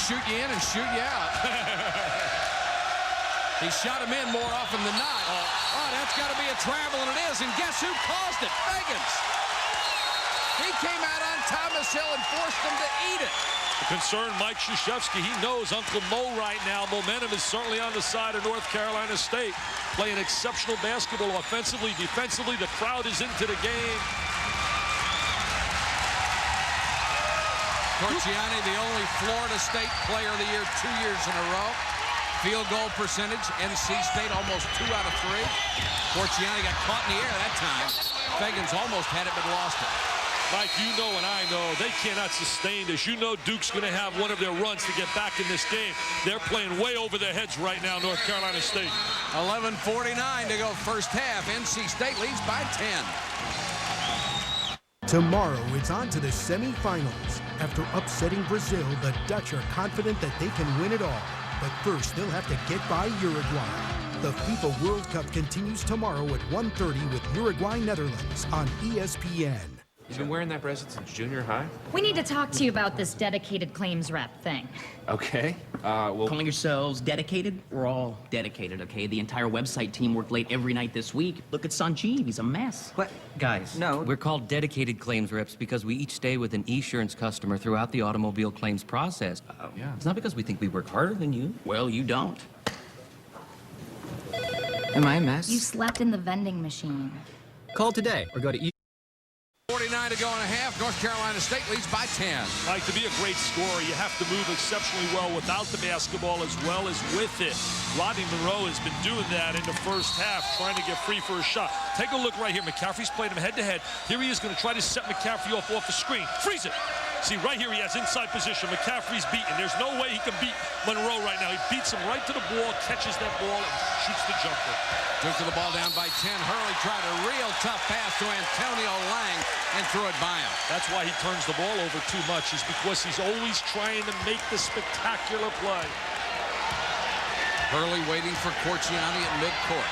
shoot you in and shoot you out. He shot him in more often than not. Oh, that's got to be a travel, and it is. And guess who caused it? Fagans. He came out on Thomas Hill and forced him to eat it. The concern, Mike Krzyzewski, he knows Uncle Mo right now. Momentum is certainly on the side of North Carolina State. Playing exceptional basketball offensively, defensively. The crowd is into the game. Corciani, the only Florida State Player of the Year 2 years in a row. Field goal percentage, NC State almost 2 out of 3. Corciani got caught in the air that time. Fagans almost had it but lost it. Mike, you know and I know they cannot sustain this. You know Duke's going to have one of their runs to get back in this game. They're playing way over their heads right now, North Carolina State. 11:49 to go first half. NC State leads by 10. Tomorrow, it's on to the semifinals. After upsetting Brazil, the Dutch are confident that they can win it all. But first, they'll have to get by Uruguay. The FIFA World Cup continues tomorrow at 1:30 with Uruguay-Netherlands on ESPN. You've been wearing that bracelet since junior high? We need to talk to you about this dedicated claims rep thing. Okay. Well, Calling yourselves dedicated? We're all dedicated, okay? The entire website team worked late every night this week. Look at Sanjeev, he's a mess. What? Guys, no. We're called dedicated claims reps because we each stay with an Esurance customer throughout the automobile claims process. Yeah. It's not because we think we work harder than you. Well, you don't. Am I a mess? You slept in the vending machine. Call today or go to 49 to go and a half. North Carolina State leads by 10. Mike, to be a great scorer, you have to move exceptionally well without the basketball as well as with it. Rodney Monroe has been doing that in the first half, trying to get free for a shot. Take a look right here. McCaffrey's played him head-to-head. Here he is going to try to set McCaffrey off the screen. Freeze it. See, right here he has inside position. McCaffrey's beaten. There's no way he can beat Monroe right now. He beats him right to the ball, catches that ball, and shoots the jumper. Took to the ball down by 10. Hurley tried a real tough pass to Antonio Lang and threw it by him. That's why he turns the ball over too much, is because he's always trying to make the spectacular play. Hurley waiting for Corciani at midcourt.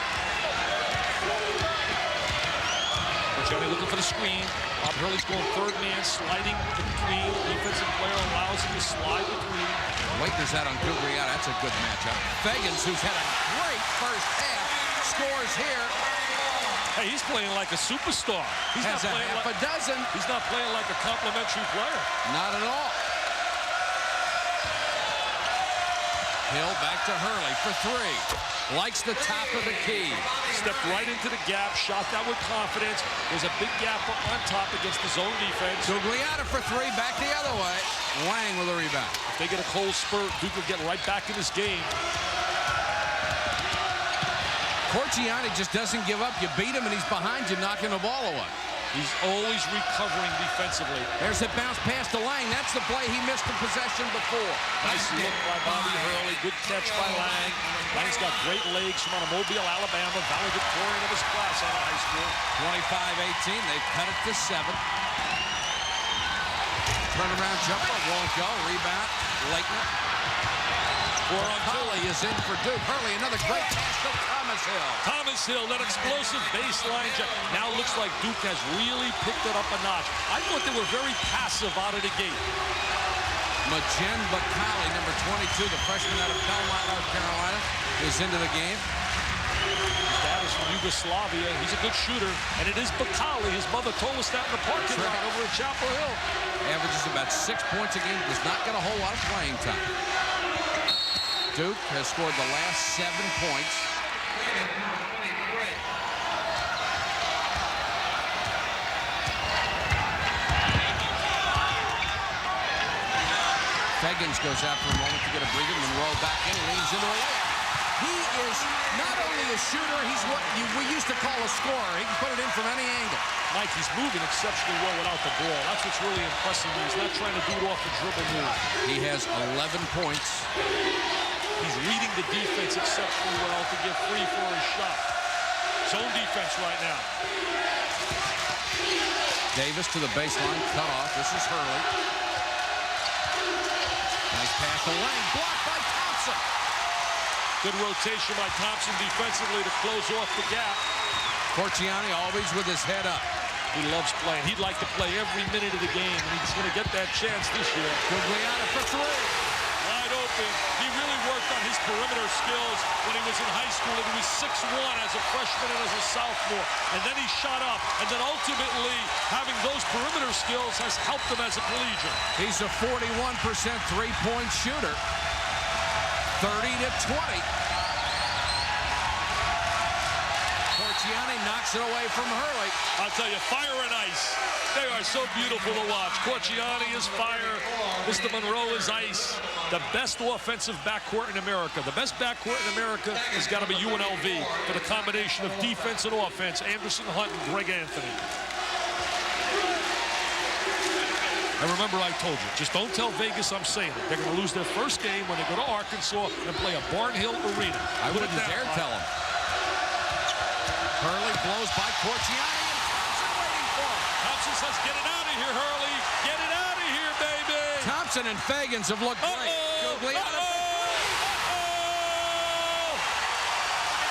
Corciani looking for the screen. Bob Hurley's going third man, sliding between. Defensive player allows him to slide between. Waitner's out on Guglielmo. That's a good matchup. Fagans, who's had a great first half, scores here. Hey, he's playing like a superstar. He's Has not a playing half like a dozen. He's not playing like a complimentary player. Not at all. Hill back to Hurley for three. Likes the top of the key. Stepped right into the gap, shot that with confidence. There's a big gap up on top against the zone defense. Guglielmo for three, back the other way. Wang with a rebound. If they get a cold spurt, Duke will get right back in this game. Corciani just doesn't give up. You beat him and he's behind you, knocking the ball away. He's always recovering defensively. There's a bounce pass to Lang. That's the play he missed the possession before. Nice look by Bobby Hurley. Good catch by Lang. Lang's got great legs from out of Mobile, Alabama. Valedictorian of his class out of high school. 25-18. They cut it to 7. Turnaround jumper won't go. Rebound. Lakeman. Hurley is in for Duke. Hurley, another great pass to Thomas Hill. Thomas Hill, that explosive baseline jump. Now looks like Duke has really picked it up a notch. I thought they were very passive out of the gate. Majen Bakali, number 22, the freshman out of Belmont, North Carolina, is into the game. His dad is from Yugoslavia. He's a good shooter, and it is Bakali. His mother told us that in the parking lot over at Chapel Hill. Averages about 6 points a game. Does not get a whole lot of playing time. Duke has scored the last 7 points. Fagans goes out for a moment to get a breather. Monroe back in, leans into a layup. He is not only a shooter, he's what we used to call a scorer. He can put it in from any angle. Mike, he's moving exceptionally well without the ball. That's what's really impressing me. He's not trying to do it off the dribble move. He has 11 points. He's reading the defense exceptionally well to get free for his shot. Zone defense right now. Davis to the baseline, cut off. This is Hurley. Nice pass to Lang, blocked by Thompson. Good rotation by Thompson defensively to close off the gap. Corciani always with his head up. He loves playing. He'd like to play every minute of the game, and he's going to get that chance this year. Guglielmo for three. Wide happened, he really worked on his perimeter skills when he was in high school, and he was 6'1" as a freshman and as a sophomore. And then he shot up, and then ultimately having those perimeter skills has helped him as a collegiate. He's a 41% three-point shooter. 30-20. Corciani knocks it away from Hurley. I'll tell you, fire and ice. They are so beautiful to watch. Corciani is fire. Mr. Monroe is ice. The best offensive backcourt in America. The best backcourt in America has got to be UNLV for the combination of defense and offense. Anderson, Hunt, and Greg Anthony. And remember, I told you, just don't tell Vegas I'm saying it. They're going to lose their first game when they go to Arkansas and play a Barnhill Arena. I wouldn't dare tell him. Hurley blows by Corciani, and Thompson waiting for him. Thompson says, get it out of here, Hurley. Get it out of here, baby. Thompson and Fagans have looked great. Gugliotta.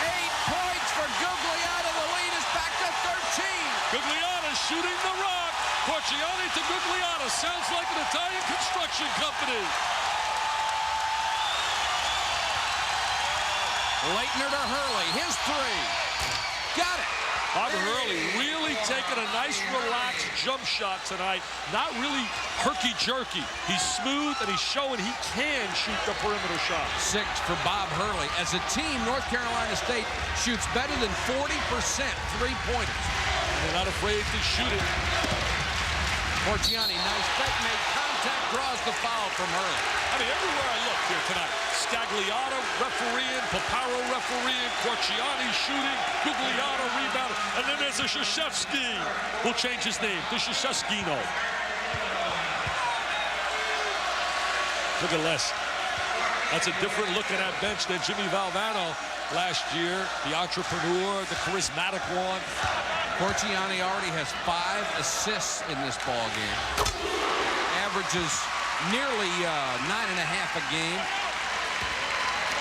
8 points for Gugliotta. The lead is back to 13. Gugliotta shooting the rock. Corciani to Gugliotta. Sounds like an Italian construction company. Leitner to Hurley. His three. Got it. Bob Hurley really taking a nice, relaxed jump shot tonight. Not really herky-jerky. He's smooth, and he's showing he can shoot the perimeter shot. 6 for Bob Hurley. As a team, North Carolina State shoots better than 40% three-pointers. They're not afraid to shoot it. Corciani, nice fake, made contact, draws the foul from Hurley. I mean, everywhere I look here tonight, Scagliotta refereeing, Paparo refereeing, Corciani shooting, Gugliotta rebounding, and then there's a Krzyzewski. We'll change his name to Krzyzewskino. Look at Les. That's a different look at that bench than Jimmy Valvano last year. The entrepreneur, the charismatic one. Corciani already has 5 assists in this ball game. Averages nearly 9.5 a game.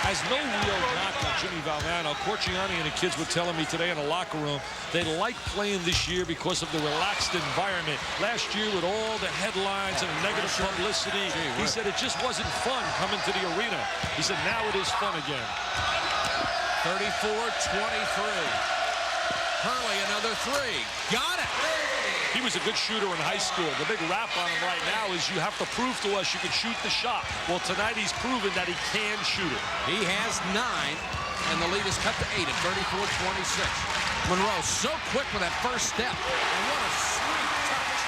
Has no real knock on Jimmy Valvano. Corciani and the kids were telling me today in the locker room they like playing this year because of the relaxed environment. Last year with all the headlines and negative publicity, he said it just wasn't fun coming to the arena. He said now it is fun again. 34-23. Hurley, another three. Got it. He was a good shooter in high school. The big rap on him right now is you have to prove to us you can shoot the shot. Well, tonight he's proven that he can shoot it. He has 9, and the lead is cut to 8 at 34-26. Monroe so quick with that first step. And what a sweet touch.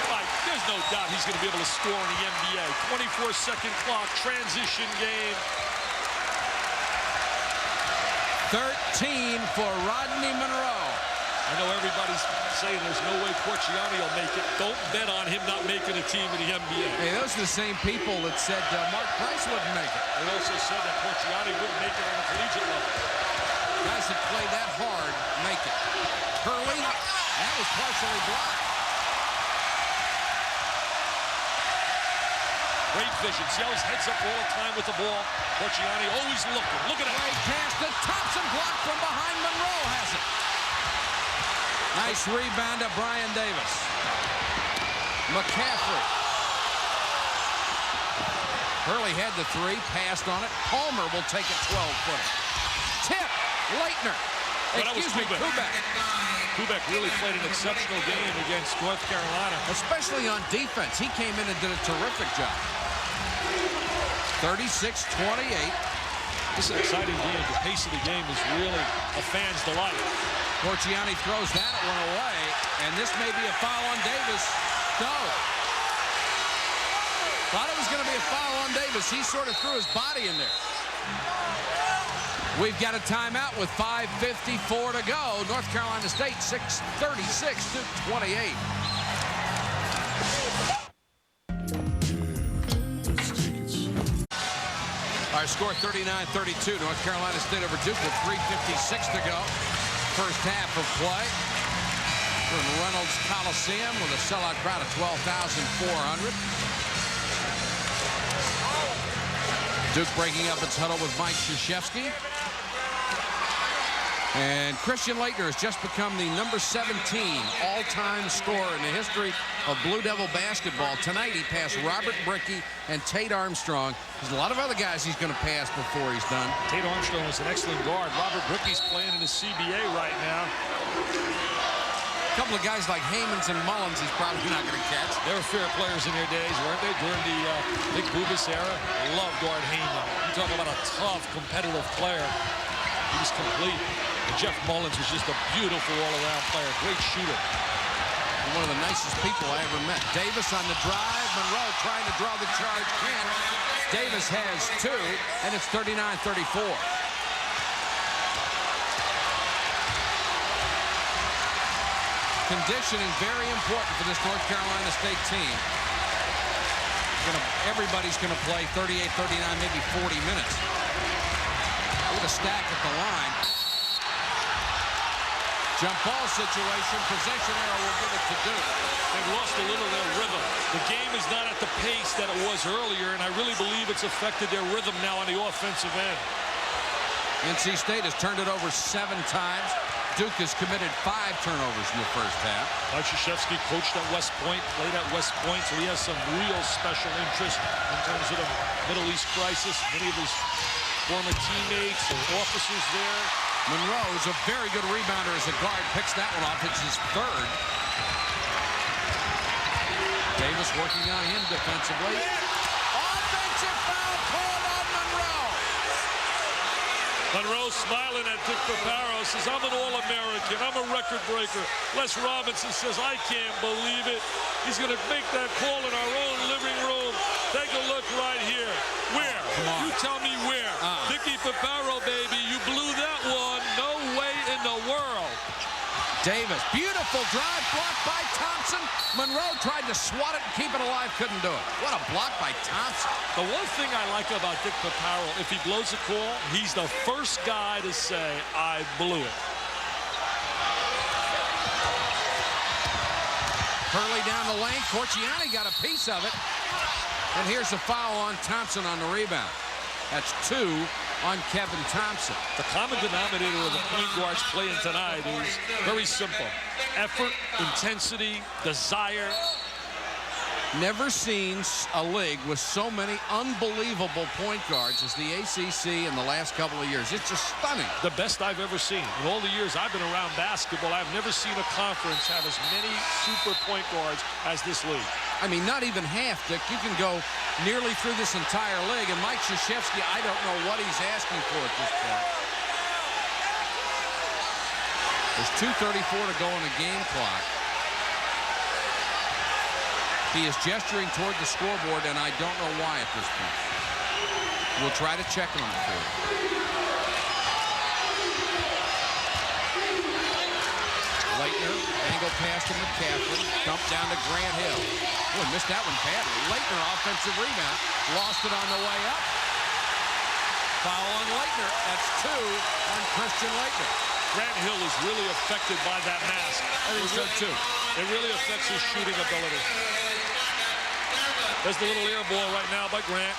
Right, there's no doubt he's going to be able to score in the NBA. 24-second clock, transition game. 13 for Rodney Monroe. I know everybody's saying there's no way Corciani will make it. Don't bet on him not making a team in the NBA. Hey, those are the same people that said Mark Price wouldn't make it. They also said that Corciani wouldn't make it on a collegiate level. Guys that play that hard make it. Hurley, that was partially blocked. Great vision. See how his head's up all the time with the ball. Corciani always looking. Look at that. Great pass to Thompson, blocked from behind. Monroe has it. Nice rebound to Brian Davis. McCaffrey. Hurley had the three, passed on it. Palmer will take it 12-footer. Tip, Leitner. Excuse me, Kubek. Kubek really played an exceptional game against North Carolina. Especially on defense. He came in and did a terrific job. 36-28. This is an exciting game. The pace of the game is really a fan's delight. Corciani throws that one away, and this may be a foul on Davis. No. Thought it was going to be a foul on Davis. He sort of threw his body in there. We've got a timeout with 5:54 to go. North Carolina State 36-28. Our score 39-32. North Carolina State over Duke with 3:56 to go. First half of play from Reynolds Coliseum with a sellout crowd of 12,400. Duke breaking up its huddle with Mike Krzyzewski. And Christian Laettner has just become the number 17 all-time scorer in the history of Blue Devil basketball. Tonight, he passed Robert Brickey and Tate Armstrong. There's a lot of other guys he's going to pass before he's done. Tate Armstrong was an excellent guard. Robert Brickey's playing in the CBA right now. A couple of guys like Hammonds and Mullins he's probably not going to catch. They were fair players in their days, weren't they? During the Big Bubas era. Love Guard Heyman. You talk about a tough, competitive player. He was complete. And Jeff Mullins was just a beautiful all-around player. Great shooter. One of the nicest people I ever met. Davis on the drive. Monroe trying to draw the charge. Can't. Davis has two, and it's 39-34. Conditioning very important for this North Carolina State team. Everybody's going to play 38, 39, maybe 40 minutes. With a stack at the line. Jump ball situation. Possession arrow will give it to Duke. They've lost a little of their rhythm. The game is not at the pace that it was earlier, and I really believe it's affected their rhythm now on the offensive end. NC State has turned it over 7 times. Duke has committed 5 turnovers in the first half. Mike Krzyzewski coached at West Point, played at West Point, so he has some real special interest in terms of the Middle East crisis. Many of his former teammates and officers there. Monroe is a very good rebounder as a guard. Picks that one off. It's his 3rd. Davis working on him defensively. Offensive foul called on Monroe. Monroe smiling at Dick Paparo, says, I'm an All-American. I'm a record breaker. Les Robinson says, I can't believe it. He's going to make that call in our own living room. Take a look right here. Where? You tell me where. Dickie Paparo, baby, you blew that one. No way in the world. Davis, beautiful drive, blocked by Thompson. Monroe tried to swat it and keep it alive, couldn't do it. What a block by Thompson. The one thing I like about Dick Paparo, if he blows a call, he's the first guy to say, I blew it. Hurley down the lane. Corciani got a piece of it. And here's a foul on Thompson on the rebound. That's 2 on Kevin Thompson. The common denominator of the point guards playing tonight is very simple. Effort, intensity, desire. Never seen a league with so many unbelievable point guards as the ACC in the last couple of years. It's just stunning. The best I've ever seen. In all the years I've been around basketball, I've never seen a conference have as many super point guards as this league. I mean, not even half, Dick. You can go nearly through this entire league, and Mike Krzyzewski, I don't know what he's asking for at this point. There's 2:34 to go on the game clock. He is gesturing toward the scoreboard, and I don't know why at this point. We'll try to check on it for you. Laettner, angle pass to McCaffrey, dump down to Grant Hill. Boy, missed that one badly. Laettner, offensive rebound, lost it on the way up. Foul on Laettner. That's 2 on Christian Laettner. Grant Hill is really affected by that mask. I think so, too. It really affects his shooting ability. There's the little air ball right now by Grant.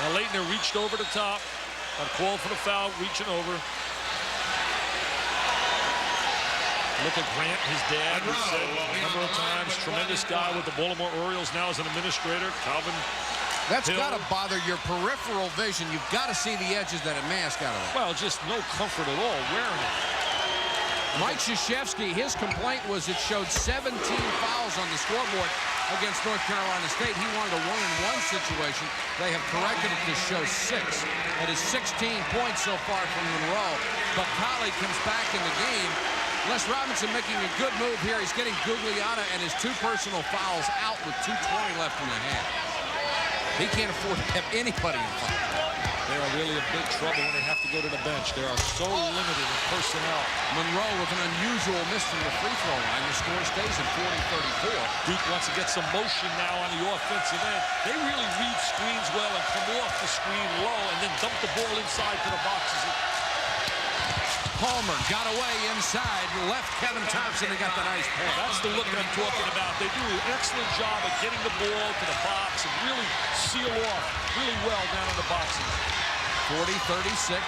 Now Laettner reached over the top. Got a call for the foul, reaching over. Look at Grant, his dad, who said a number of times, tremendous guy with the Baltimore Orioles, now as an administrator. Calvin That's Hill. got to bother your peripheral vision. You've got to see the edges that a mask out of it. Well, just no comfort at all wearing it. Mike Krzyzewski, his complaint was it showed 17 fouls on the scoreboard against North Carolina State. He wanted a 1-and-1 situation. They have corrected it to show 6. That is 16 points so far from Monroe. But Colley comes back in the game. Les Robinson making a good move here. He's getting Gugliotta and his 2 personal fouls out with 2:20 left in the half. He can't afford to have anybody in foul. They are really in big trouble when they have to go to the bench. They are so limited in personnel. Monroe with an unusual miss from the free throw line. The score stays at 40-34. Duke wants to get some motion now on the offensive end. They really read screens well and come off the screen low and then dump the ball inside to the boxes. Palmer got away inside, left Kevin Thompson, and got the nice pass. That's the look I'm talking about. They do an excellent job of getting the ball to the box and really seal off really well down in the boxes. 40-36.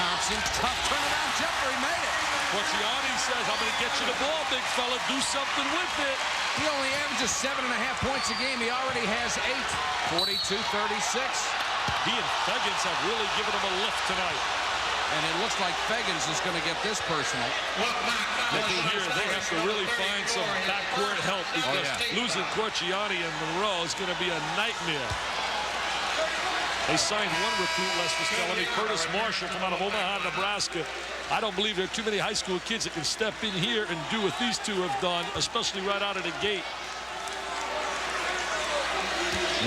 Thompson, tough turnaround jumper, he made it. Corciani says, I'm going to get you the ball, big fella. Do something with it. He only averages 7.5 points a game. He already has 8. 42-36. He and Feggins have really given him a lift tonight. And it looks like Feggins is going to get this personal. Looking here, they have to really find some backcourt help because losing Corciani and Monroe is going to be a nightmare. They signed one recruit, Les was telling me, Curtis Marshall from out of Omaha, Nebraska. I don't believe there are too many high school kids that can step in here and do what these two have done, especially right out of the gate.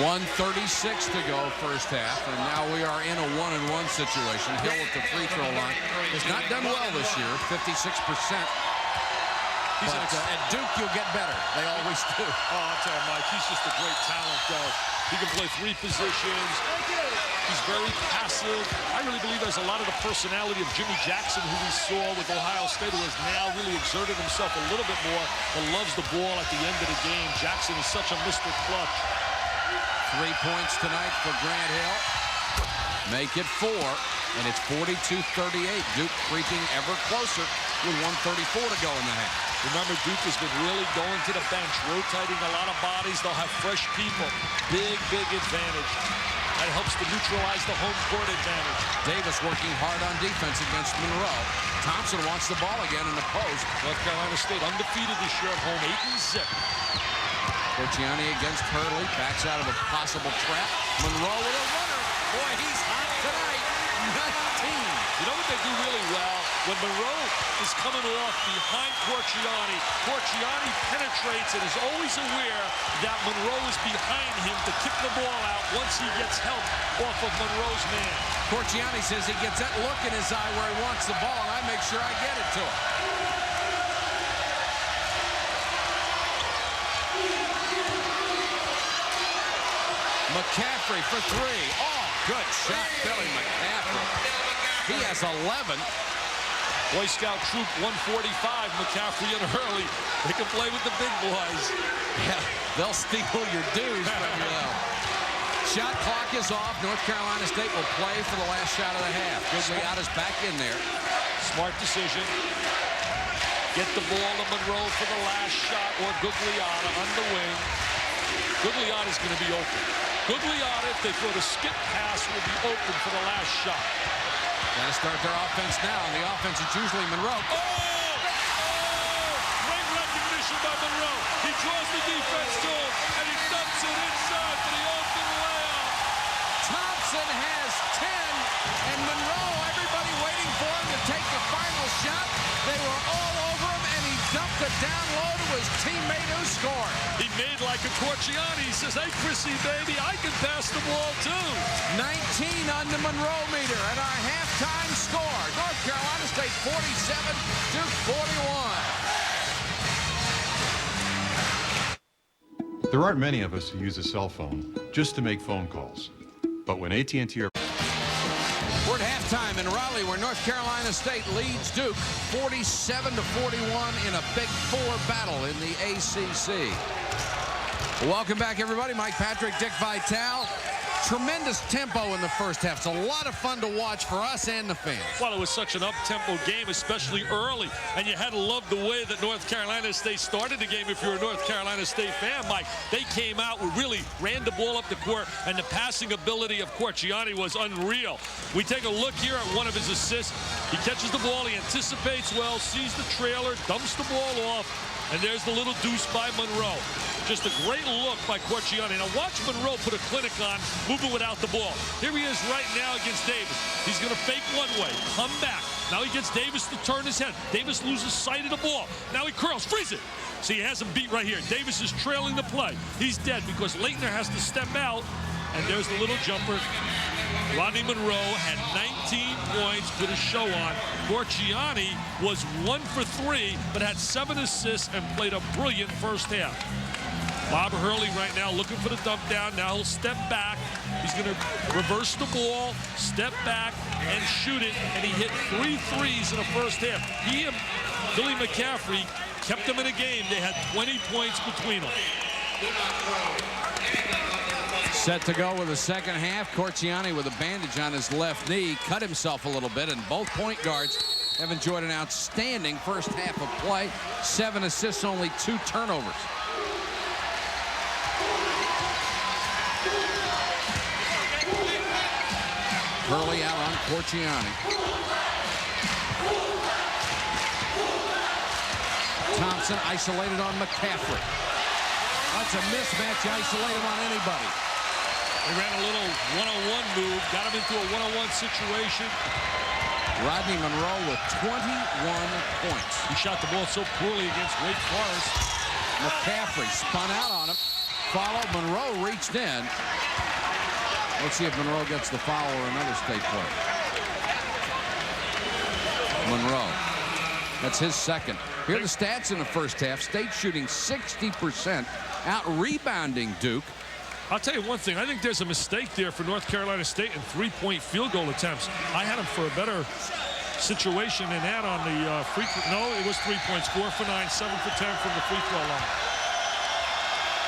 1:36 to go first half, and now we are in a 1-and-1 situation. Hill at the free throw line has not done well this year, 56%. But at Duke, you'll get better. They always do. Oh, I'll tell you, Mike, he's just a great talent, though. He can play 3 positions. He's very passive. I really believe there's a lot of the personality of Jimmy Jackson, who we saw with Ohio State, who has now really exerted himself a little bit more, but loves the ball at the end of the game. Jackson is such a Mr. Clutch. 3 points tonight for Grant Hill. Make it 4, and it's 42-38. Duke creeping ever closer with 1:34 to go in the half. Remember, Duke has been really going to the bench, rotating a lot of bodies. They'll have fresh people. Big, big advantage. That helps to neutralize the home court advantage. Davis working hard on defense against Monroe. Thompson wants the ball again in the post. North Carolina State undefeated this year at home, 8-0. Corciani against Hurley, backs out of a possible trap. Monroe with a runner. Boy, he's hot tonight. 19. You know what they do really well? When Monroe is coming off behind Corciani, Corciani penetrates and is always aware that Monroe is behind him to kick the ball out once he gets help off of Monroe's man. Corciani says he gets that look in his eye where he wants the ball, and I make sure I get it to him. McCaffrey for 3. Oh, good shot, Billy McCaffrey. He has 11. Boy Scout Troop 145, McCaffrey and Hurley. They can play with the big boys. Yeah, they'll steal your dues from you, though. Shot clock is off. North Carolina State will play for the last shot of the half. Gugliotta's back in there. Smart decision. Get the ball to Monroe for the last shot, or Gugliotta on the wing. Gugliotta's going to be open. Gugliotta, if they throw the skip pass, will be open for the last shot. Got to start their offense now. And the offense is usually Monroe. Oh! Great recognition by Monroe. He draws the defense to him, and he dumps it inside for the open layup. Thompson has 10, and Monroe, everybody waiting for him to take the final shot. They were all over him, and he dumped it down low to his teammate who scored. He made like a Corciani. He says, hey, Chrissy, baby, I can pass the ball, too. 19 on the Monroe meter, and our halftime score. North Carolina State 47, Duke 41. There aren't many of us who use a cell phone just to make phone calls. But when AT&T are... We're at halftime in Raleigh, where North Carolina State leads Duke 47-41 in a Big Four battle in the ACC. Welcome back, everybody. Mike Patrick, Dick Vitale. Tremendous tempo in the first half. It's a lot of fun to watch for us and the fans. Well, it was such an up-tempo game, especially early. And you had to love the way that North Carolina State started the game if you're a North Carolina State fan, Mike. They came out, really ran the ball up the court, and the passing ability of Corciani was unreal. We take a look here at one of his assists. He catches the ball, he anticipates well, sees the trailer, dumps the ball off, and there's the little deuce by Monroe. Just a great look by Corciani. Now watch Monroe put a clinic on, moving without the ball. Here he is right now against Davis. He's going to fake one way, come back. Now he gets Davis to turn his head. Davis loses sight of the ball. Now he curls, freeze it. See, he has him beat right here. Davis is trailing the play. He's dead because Leitner has to step out. And there's the little jumper. Rodney Monroe had 19 points, put a show on. Corciani was 1 for 3, but had 7 assists and played a brilliant first half. Bob Hurley right now looking for the dump down. Now he'll step back. He's going to reverse the ball, step back, and shoot it. And he hit 3 threes in the first half. He and Billy McCaffrey kept them in a game. They had 20 points between them. Set to go with the second half. Corciani with a bandage on his left knee. Cut himself a little bit, and both point guards have enjoyed an outstanding first half of play. 7 assists, only 2 turnovers. Hurley out on Corciani. Thompson isolated on McCaffrey. That's a mismatch. You isolate him on anybody. They ran a little one-on-one move, got him into a one-on-one situation. Rodney Monroe with 21 points. He shot the ball so poorly against Wake Forest. McCaffrey spun out on him. Follow. Monroe reached in. Let's see if Monroe gets the foul or another State play. Monroe. That's his second. Here are the stats in the first half. State shooting 60%, out-rebounding Duke. I'll tell you one thing. I think there's a mistake there for North Carolina State in 3-point field goal attempts. I had them for a better situation than that on the free throw. No, it was 3 points. 4 for 9, 7 for 10 from the free throw line.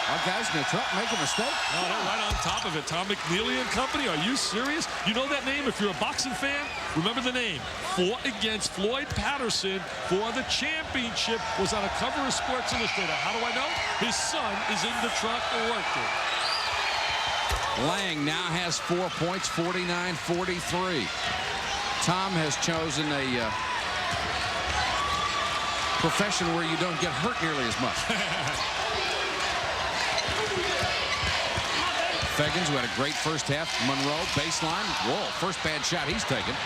Our guys in the truck make a mistake. No, they're right on top of it. Tom McNeely and company. Are you serious? You know that name? If you're a boxing fan, remember the name. Fought against Floyd Patterson for the championship. Was on a cover of Sports Illustrated. How do I know? His son is in the truck working. Lang now has 4 points, 49-43. Tom has chosen a profession where you don't get hurt nearly as much. Feggins, who had a great first half. Monroe, baseline. Whoa, first bad shot he's taken.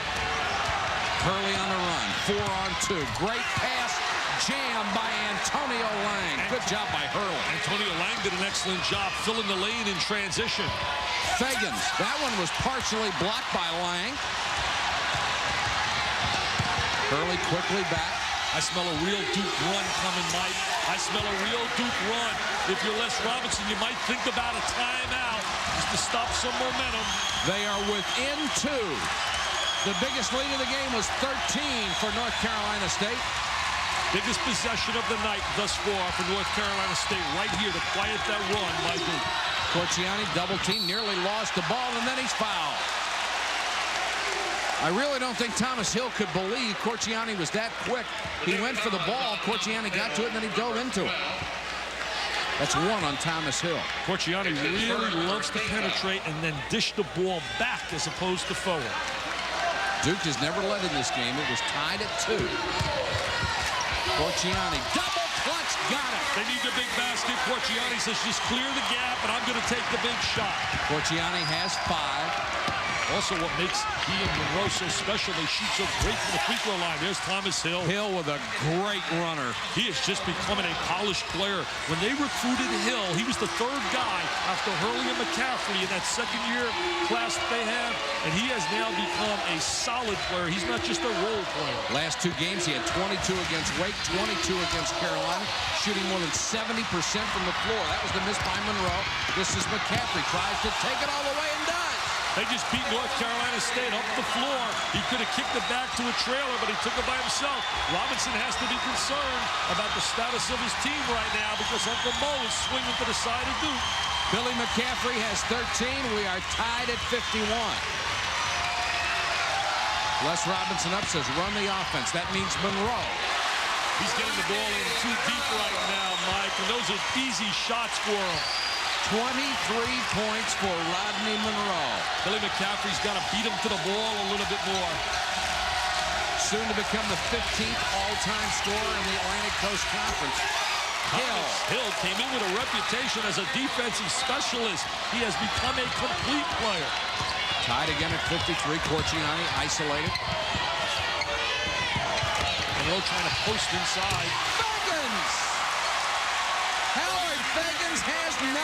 Hurley on the run. 4-on-2. Great pass. Jam by Antonio Lang. Good job by Hurley. Antonio Lang did an excellent job filling the lane in transition. Feggins. That one was partially blocked by Lang. Hurley quickly back. I smell a real Duke run coming, Mike. I smell a real Duke run. If you're Les Robinson, you might think about a timeout just to stop some momentum. They are within 2. The biggest lead of the game was 13 for North Carolina State. Biggest possession of the night thus far for North Carolina State, right here to quiet that run by Duke. Corciani double team, nearly lost the ball, and then he's fouled. I really don't think Thomas Hill could believe Corciani was that quick. He went for the ball. Corciani got to it, and then he dove into it. That's 1 on Thomas Hill. Corciani really loves to penetrate and then dish the ball back as opposed to forward. Duke has never led in this game. It was tied at 2. Corciani, double clutch, got it. They need the big basket. Corciani says, just clear the gap, and I'm going to take the big shot. Corciani has 5. Also, what makes he and Monroe so special, they shoot so great from the free throw line. There's Thomas Hill. Hill with a great runner. He is just becoming a polished player. When they recruited Hill, he was the 3rd guy after Hurley and McCaffrey in that second-year class that they have, and he has now become a solid player. He's not just a role player. Last 2 games, he had 22 against Wake, 22 against Carolina, shooting more than 70% from the floor. That was the miss by Monroe. This is McCaffrey, tries to take it all the way and does. They just beat North Carolina State up the floor. He could have kicked it back to a trailer, but he took it by himself. Robinson has to be concerned about the status of his team right now because Uncle Mo is swinging to the side of Duke. Billy McCaffrey has 13. We are tied at 51. Les Robinson up, says run the offense. That means Monroe. He's getting the ball in too deep right now, Mike, and those are easy shots for him. 23 points for Rodney Monroe. Billy McCaffrey's got to beat him to the ball a little bit more. Soon to become the 15th all-time scorer in the Atlantic Coast Conference. Hill came in with a reputation as a defensive specialist. He has become a complete player. Tied again at 53. Corciani isolated. Monroe trying to post inside. Feggins! Howard Feggins has 9.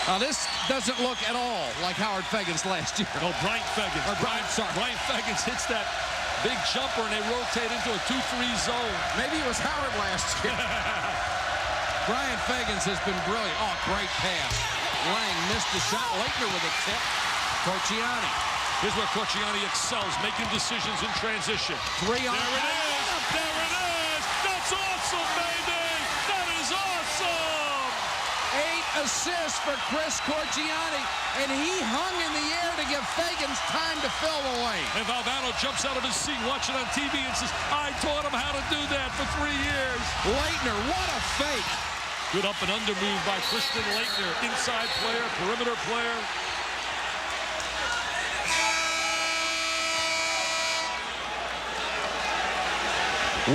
Now this doesn't look at all like Howard Feggins last year. No, Bryant Feggins. Bryant Feggins hits that big jumper and they rotate into a 2-3 zone. Maybe it was Howard last year. Bryant Feggins has been brilliant. Oh, great pass. Lang missed the shot. Leitner with a tip. Corciani. Here's where Corciani excels, making decisions in transition. 3 on. There it is. There it is. That's awesome, baby. That is awesome. 8 assist for Chris Corchiani, and he hung in the air to give Fagans time to fill the lane. And Valvano jumps out of his seat watching on TV and says, I taught him how to do that for 3 years. Leitner, what a fake. Good up and under move by Christian Leitner. Inside player, perimeter player.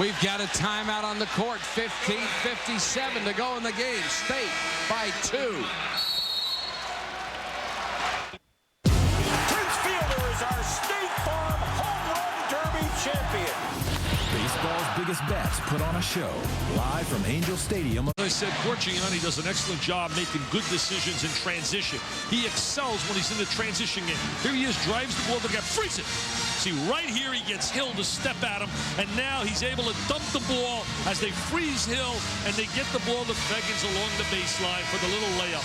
We've got a timeout on the court. 15:57 to go in the game. State by 2. Prince Fielder is our State Farm Home Run Derby champion. Baseball's biggest bets put on a show. Live from Angel Stadium. As I said, Corchiani does an excellent job making good decisions in transition. He excels when he's in the transition game. Here he is, drives the ball to the guy, frees it. See, right here he gets Hill to step at him, and now he's able to dump the ball as they freeze Hill, and they get the ball to Fagans along the baseline for the little layup.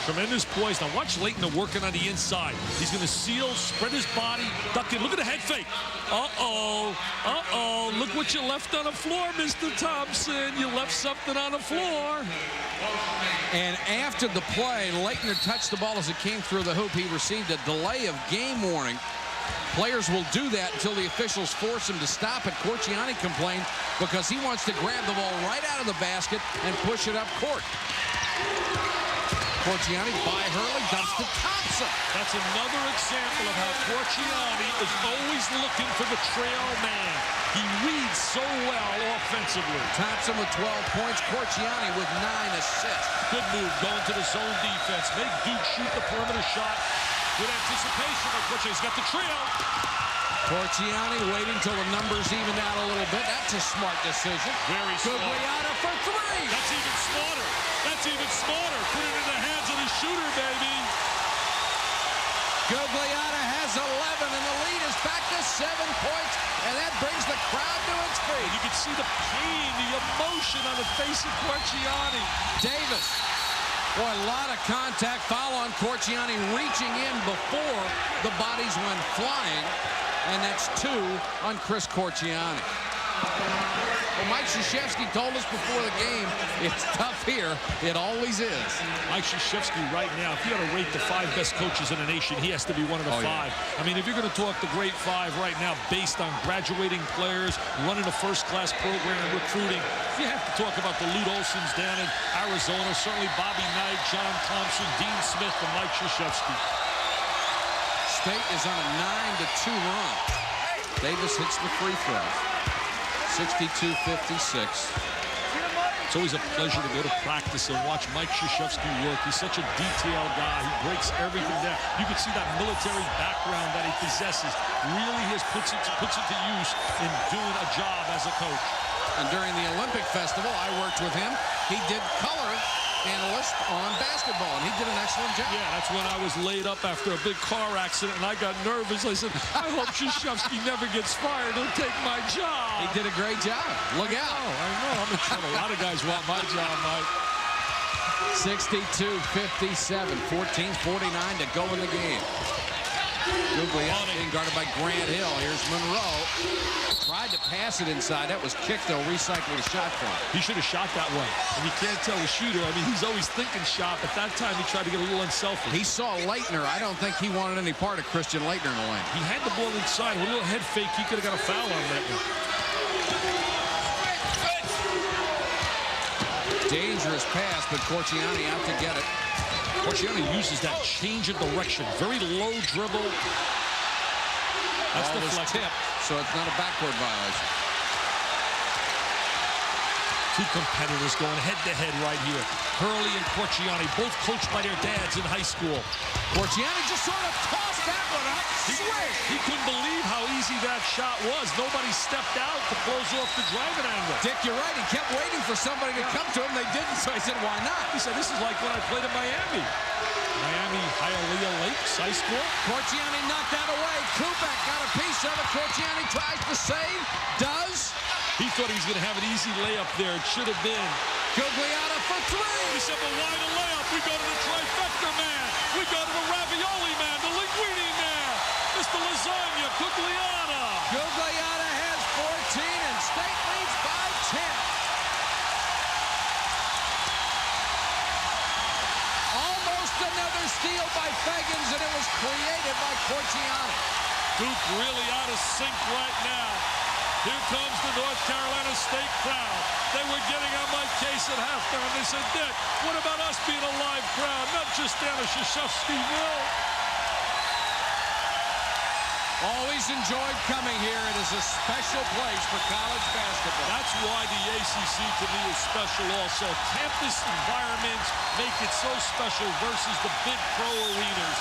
Tremendous poise. Now watch Leitner working on the inside. He's going to seal, spread his body, duck in. Look at the head fake. Uh-oh. Uh-oh. Look what you left on the floor, Mr. Thompson. You left something on the floor. And after the play, Leitner touched the ball as it came through the hoop. He received a delay of game warning. Players will do that until the officials force him to stop it. Corchiani complained because he wants to grab the ball right out of the basket and push it up court. Corchiani by Hurley, dumps to Thompson. That's another example of how Corchiani is always looking for the trail man. He reads so well offensively. Thompson with 12 points, Corchiani with 9 assists. Good move going to the zone defense. Make Duke shoot the perimeter shot. Good anticipation by Corchiani. He's got the trail. Corchiani waiting till the numbers even out a little bit. That's a smart decision. Very smart. Gugliotta for 3. That's even smarter. That's even smarter. Put it in the hands of the shooter, baby. Gugliotta has 11, and the lead is back to 7 points, and that brings the crowd to its feet. You can see the pain, the emotion on the face of Corchiani. Davis. Boy, a lot of contact. Foul on Corchiani, reaching in before the bodies went flying. And that's 2 on Chris Corchiani. Well, Mike Krzyzewski told us before the game, it's tough here. It always is. Mike Krzyzewski right now, if you got to rate the 5 best coaches in the nation, he has to be one of the 5. Yeah. I mean, if you're going to talk the great 5 right now based on graduating players, running a first-class program and recruiting, you have to talk about the Lute Olsons down in Arizona, certainly Bobby Knight, John Thompson, Dean Smith, and Mike Krzyzewski. State is on a 9-2 run. Davis hits the free throw. 62-56. It's always a pleasure to go to practice and watch Mike Krzyzewski work. He's such a detailed guy. He breaks everything down. You can see that military background that he possesses. Really puts it to use in doing a job as a coach. And during the Olympic Festival, I worked with him. He did color analyst on basketball, and he did an excellent job. Yeah, that's when I was laid up after a big car accident, and I got nervous. I said, I hope Krzyzewski never gets fired. He'll take my job. He did a great job. Look out. I know. I'm sure a lot of guys want my job, Mike. 62-57, 14:49 to go in the game. Gugliotta being guarded by Grant Hill. Here's Monroe. Tried to pass it inside. That was kicked, though. Recycled a shot for him. He should have shot that one. And you can't tell the shooter. I mean, he's always thinking shot, but that time he tried to get a little unselfish. He saw Leitner. I don't think he wanted any part of Christian Leitner in the lane. He had the ball inside. With a little head fake, he could have got a foul on Leitner. Dangerous pass, but Corchiani out to get it. Corchiani uses that change of direction. Very low dribble. That's the tip, so it's not a backcourt violation. 2 competitors going head-to-head right here. Hurley and Corchiani, both coached by their dads in high school. Corchiani just sort of tossed that one up. He couldn't believe how easy that shot was. Nobody stepped out to close off the driving angle. Dick, you're right. He kept waiting for somebody to come to him. They didn't, so he said, why not? He said, this is like when I played in Miami. Miami Hialeah Lakes High School. Corchiani knocked that away. Kubek got a piece of it. Corchiani tries to save. Does. He thought he was going to have an easy layup there. It should have been. Gugliotta for 3. He said, but why the layup? We go to the trifecta man. We go to the ravioli man, the linguine man. Mr. Lasagna, Gugliotta. Gugliotta has 14, and State leads by 10. steal by Fegans, and it was created by Corciani. Duke really out of sync right now. Here comes the North Carolina State crowd. They were getting on my case at halftime. They said, Dick, what about us being a live crowd, not just down at Krzyzewski-Will? Always enjoyed coming here. It is a special place for college basketball. That's why the ACC to me is special also. Campus environments make it so special versus the big pro arenas.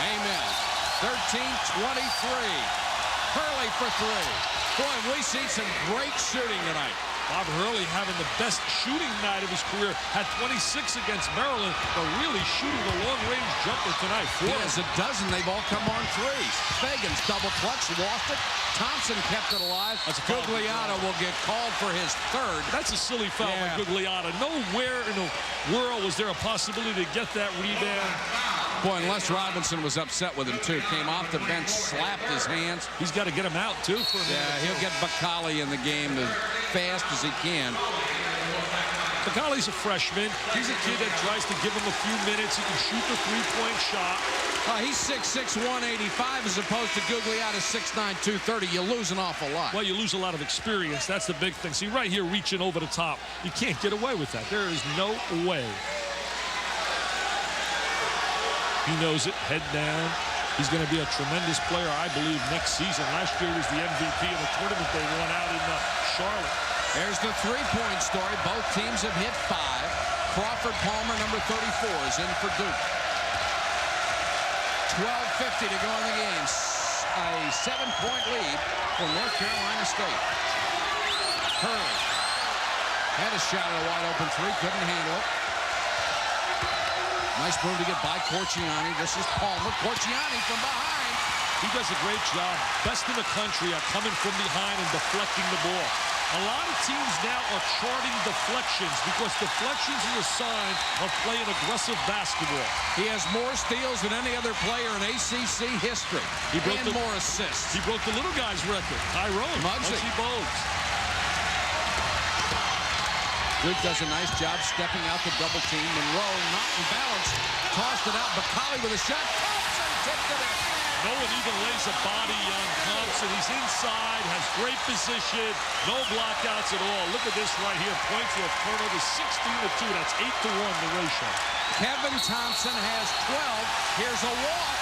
Amen. 13-23. Hurley for three. Boy, we see some great shooting tonight. Bob Hurley having the best shooting night of his career. Had 26 against Maryland, but really shooting a long-range jumper tonight. He has a dozen. They've all come on threes. Fegans double clutch, lost it. Thompson kept it alive. Gugliotta will get called for his third. That's a silly foul by Gugliotta. Nowhere in the world was there a possibility to get that rebound. Boy, unless Robinson was upset with him, too. Came off the bench, slapped his hands. He's got to get him out, too. He'll get Bakali in the game as fast as he can. Bakali's a freshman. He's a kid that tries to give him a few minutes. He can shoot the three-point shot. He's 6'6", 185 as opposed to Gugliotta 6'9", 230. You lose an awful lot. Well, you lose a lot of experience. That's the big thing. See, right here, reaching over the top. You can't get away with that. There is no way. He knows it, head down. He's going to be a tremendous player, I believe, next season. Last year was the MVP in the tournament they won out in Charlotte. There's the three-point story. Both teams have hit 5. Crawford Palmer, number 34, is in for Duke. 12:50 to go in the game. A 7-point lead for North Carolina State. Hurley had a shot at a wide-open three, couldn't handle it. Nice move to get by Corciani. This is Palmer. Corciani from behind. He does a great job. Best in the country at coming from behind and deflecting the ball. A lot of teams now are charting deflections because deflections is a sign of playing aggressive basketball. He has more steals than any other player in ACC history. He broke and more assists. He broke the little guy's record. Tyrone. Muggsy Bogues. Duke does a nice job stepping out the double team. Monroe not in balance. Tossed it out. Bakali with a shot. Thompson tipped it in. No one even lays a body on Thompson. He's inside, has great position, no blockouts at all. Look at this right here. Points off turnover, 16-2. That's 8-1 the ratio. Kevin Thompson has 12. Here's a walk.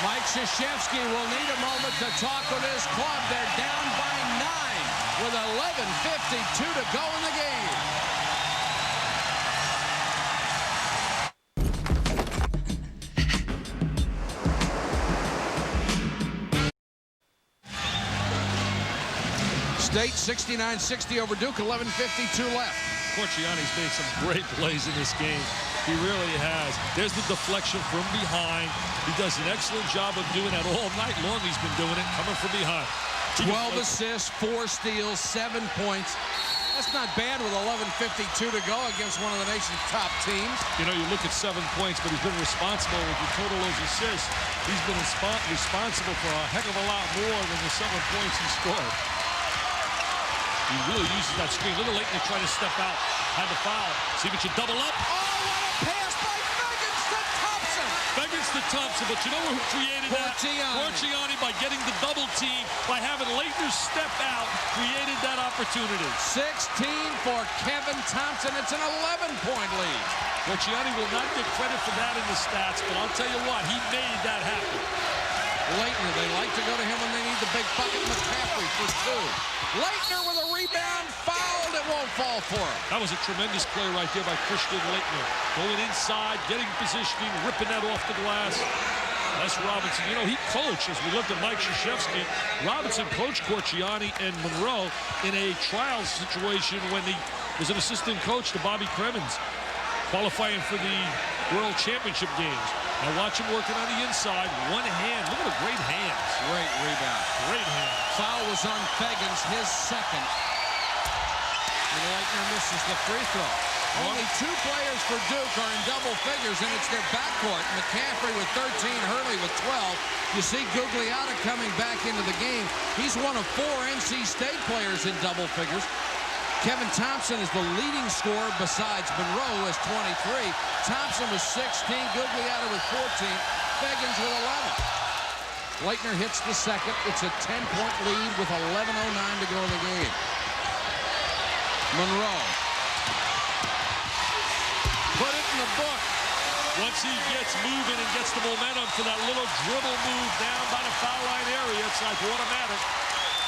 Mike Krzyzewski will need a moment to talk with his club. They're down by 9 with 11:52 to go in the game. State 69-60 over Duke, 11:52 left. Corciani's made some great plays in this game. He really has. There's the deflection from behind. He does an excellent job of doing that all night long. He's been doing it, coming from behind. 12 assists, 4 steals, 7 points. That's not bad with 11:52 to go against one of the nation's top teams. You know, you look at 7 points, but he's been responsible with the total of those assists. He's been responsible for a heck of a lot more than the 7 points he scored. He really uses that screen. Look at Leitner trying to step out. Had the foul. See if it should double up. Oh, what a pass by Fegans to Thompson. Fegans to Thompson, but you know who created that? Corciani by getting the double team, by having Leitner step out, created that opportunity. 16 for Kevin Thompson. It's an 11-point lead. Corciani will not get credit for that in the stats, but I'll tell you what, he made that happen. Leitner, they like to go to him when they need the big bucket. McCaffrey for 2. Leitner with a rebound, fouled. It won't fall for him. That was a tremendous play right there by Christian Leitner. Going inside, getting positioning, ripping that off the glass. Les Robinson, you know, he coached, as we looked at Mike Krzyzewski, Robinson coached Corciani and Monroe in a trial situation when he was an assistant coach to Bobby Cremins, qualifying for the World Championship games. Now watch him working on the inside. One hand. Look at the great hands. Great rebound. Great hands. Foul was on Fegans, his second. And Leitner misses the free throw. Only 2 players for Duke are in double figures, and it's their backcourt. McCaffrey with 13, Hurley with 12. You see Gugliotta coming back into the game. He's one of 4 NC State players in double figures. Kevin Thompson is the leading scorer besides Monroe, who has 23. Thompson with 16, Gugliotta with 14, Fegans with 11. Leitner hits the second. It's a 10-point lead with 11:09 to go in the game. Monroe. Put it in the book. Once he gets moving and gets the momentum for that little dribble move down by the foul line area, it's like automatic.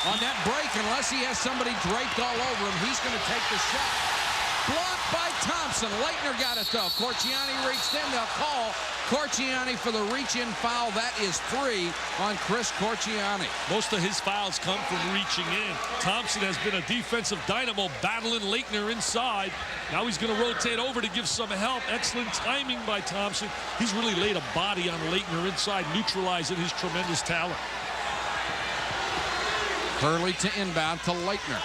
On that break, unless he has somebody draped all over him, he's going to take the shot. Blocked by Thompson. Leitner got it, though. Corchiani reached in. They'll call Corchiani for the reach-in foul. That is 3 on Chris Corchiani. Most of his fouls come from reaching in. Thompson has been a defensive dynamo battling Leitner inside. Now he's going to rotate over to give some help. Excellent timing by Thompson. He's really laid a body on Leitner inside, neutralizing his tremendous talent. Hurley to inbound to Leitner.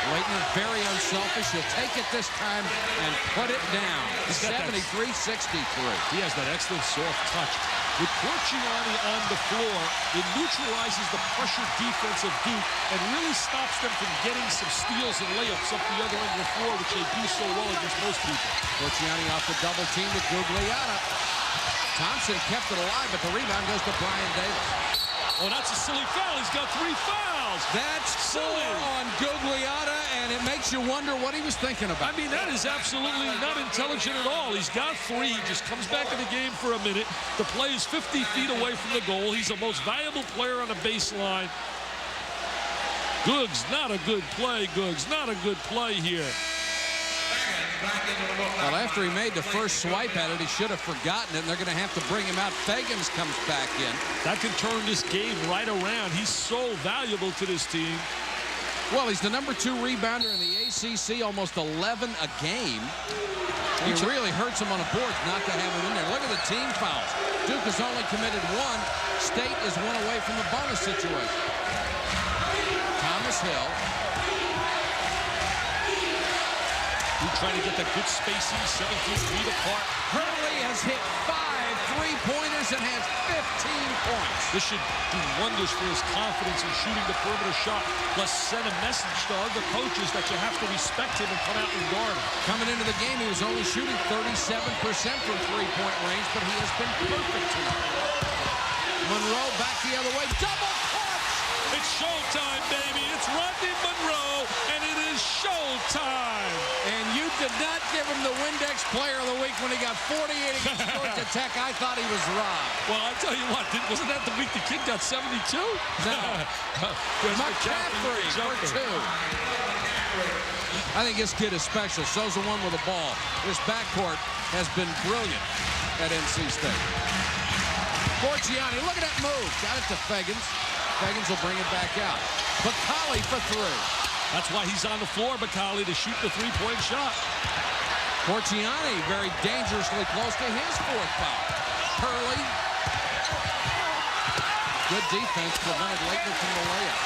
Leitner very unselfish. He'll take it this time and put it down. 73-63. He has that excellent soft touch. With Corchiani on the floor, it neutralizes the pressure defense of Duke and really stops them from getting some steals and layups up the other end of the floor, which they do so well against most people. Corchiani off the double team with Gugliotta. Thompson kept it alive, but the rebound goes to Brian Davis. Oh, that's a silly foul. He's got 3 fouls. That's silly on Gugliotta, and it makes you wonder what he was thinking about. I mean, that is absolutely not intelligent at all. He's got 3. He just comes back in the game for a minute. The play is 50 feet away from the goal. He's the most valuable player on the baseline. Googs, not a good play, Googs. Not a good play here. Well, after he made the first swipe at it, he should have forgotten it, and they're going to have to bring him out. Fegans comes back in. That can turn this game right around. He's so valuable to this team. Well, he's the #2 rebounder in the ACC, almost 11 a game. It really hurts him on the boards not to have him in there. Look at the team fouls. Duke has only committed 1. State is 1 away from the bonus situation. Thomas Hill. Trying to get that good spacing, 17 feet apart. Hurley has hit 5 3-pointers and has 15 points. This should do wonders for his confidence in shooting the perimeter shot, plus send a message to other coaches that you have to respect him and come out and guard him. Coming into the game, he was only shooting 37% from three-point range, but he has been perfect tonight. Monroe back the other way, double clutch! It's showtime, baby. It's Rodney Monroe, and it is showtime. And you did not give him the Windex Player of the Week when he got 48 against Georgia Tech. I thought he was robbed. Well, I'll tell you what, wasn't that the week the kid got 72? No. McCaffrey for 2. I think this kid is special. So's the one with the ball. This backcourt has been brilliant at NC State. Corchiani, look at that move. Got it to Fegans. Fegans will bring it back out. Bacali for 3. That's why he's on the floor, Bacali, to shoot the 3-point shot. Corchiani very dangerously close to his 4th foul. Hurley. Good defense prevented Leitner from the layup.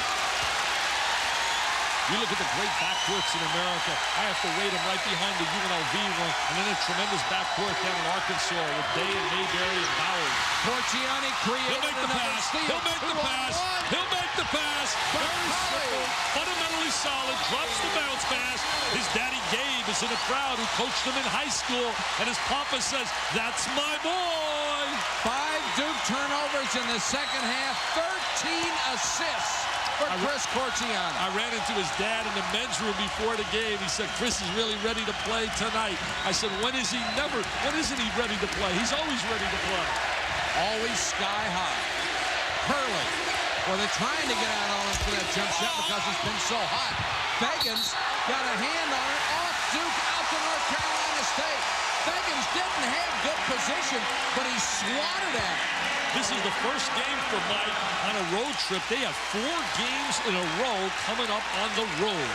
You look at the great backcourts in America. I have to rate them right behind the UNLV one, and then a tremendous backcourt down in Arkansas with Day and Mayberry and Bowers. Corchiani created He'll make the pass. He'll make the pass. He'll make the pass. Very simple, fundamentally solid, drops the bounce pass. His daddy Gabe is in the crowd who coached him in high school, and his papa says, "That's my boy." 5 Duke turnovers in the second half, 13 assists. For Chris Corchiani. I ran into his dad in the men's room before the game. He said, "Chris is really ready to play tonight." I said, when isn't he ready to play? He's always ready to play. Always sky high. Hurley. Well, they're trying to get out on him for that jump shot because it's been so hot. Fegans got a hand on it. Off Duke, out to North Carolina State. Fegans didn't have good position, but he swatted at it. This is the first game for Mike on a road trip. They have 4 games in a row coming up on the road.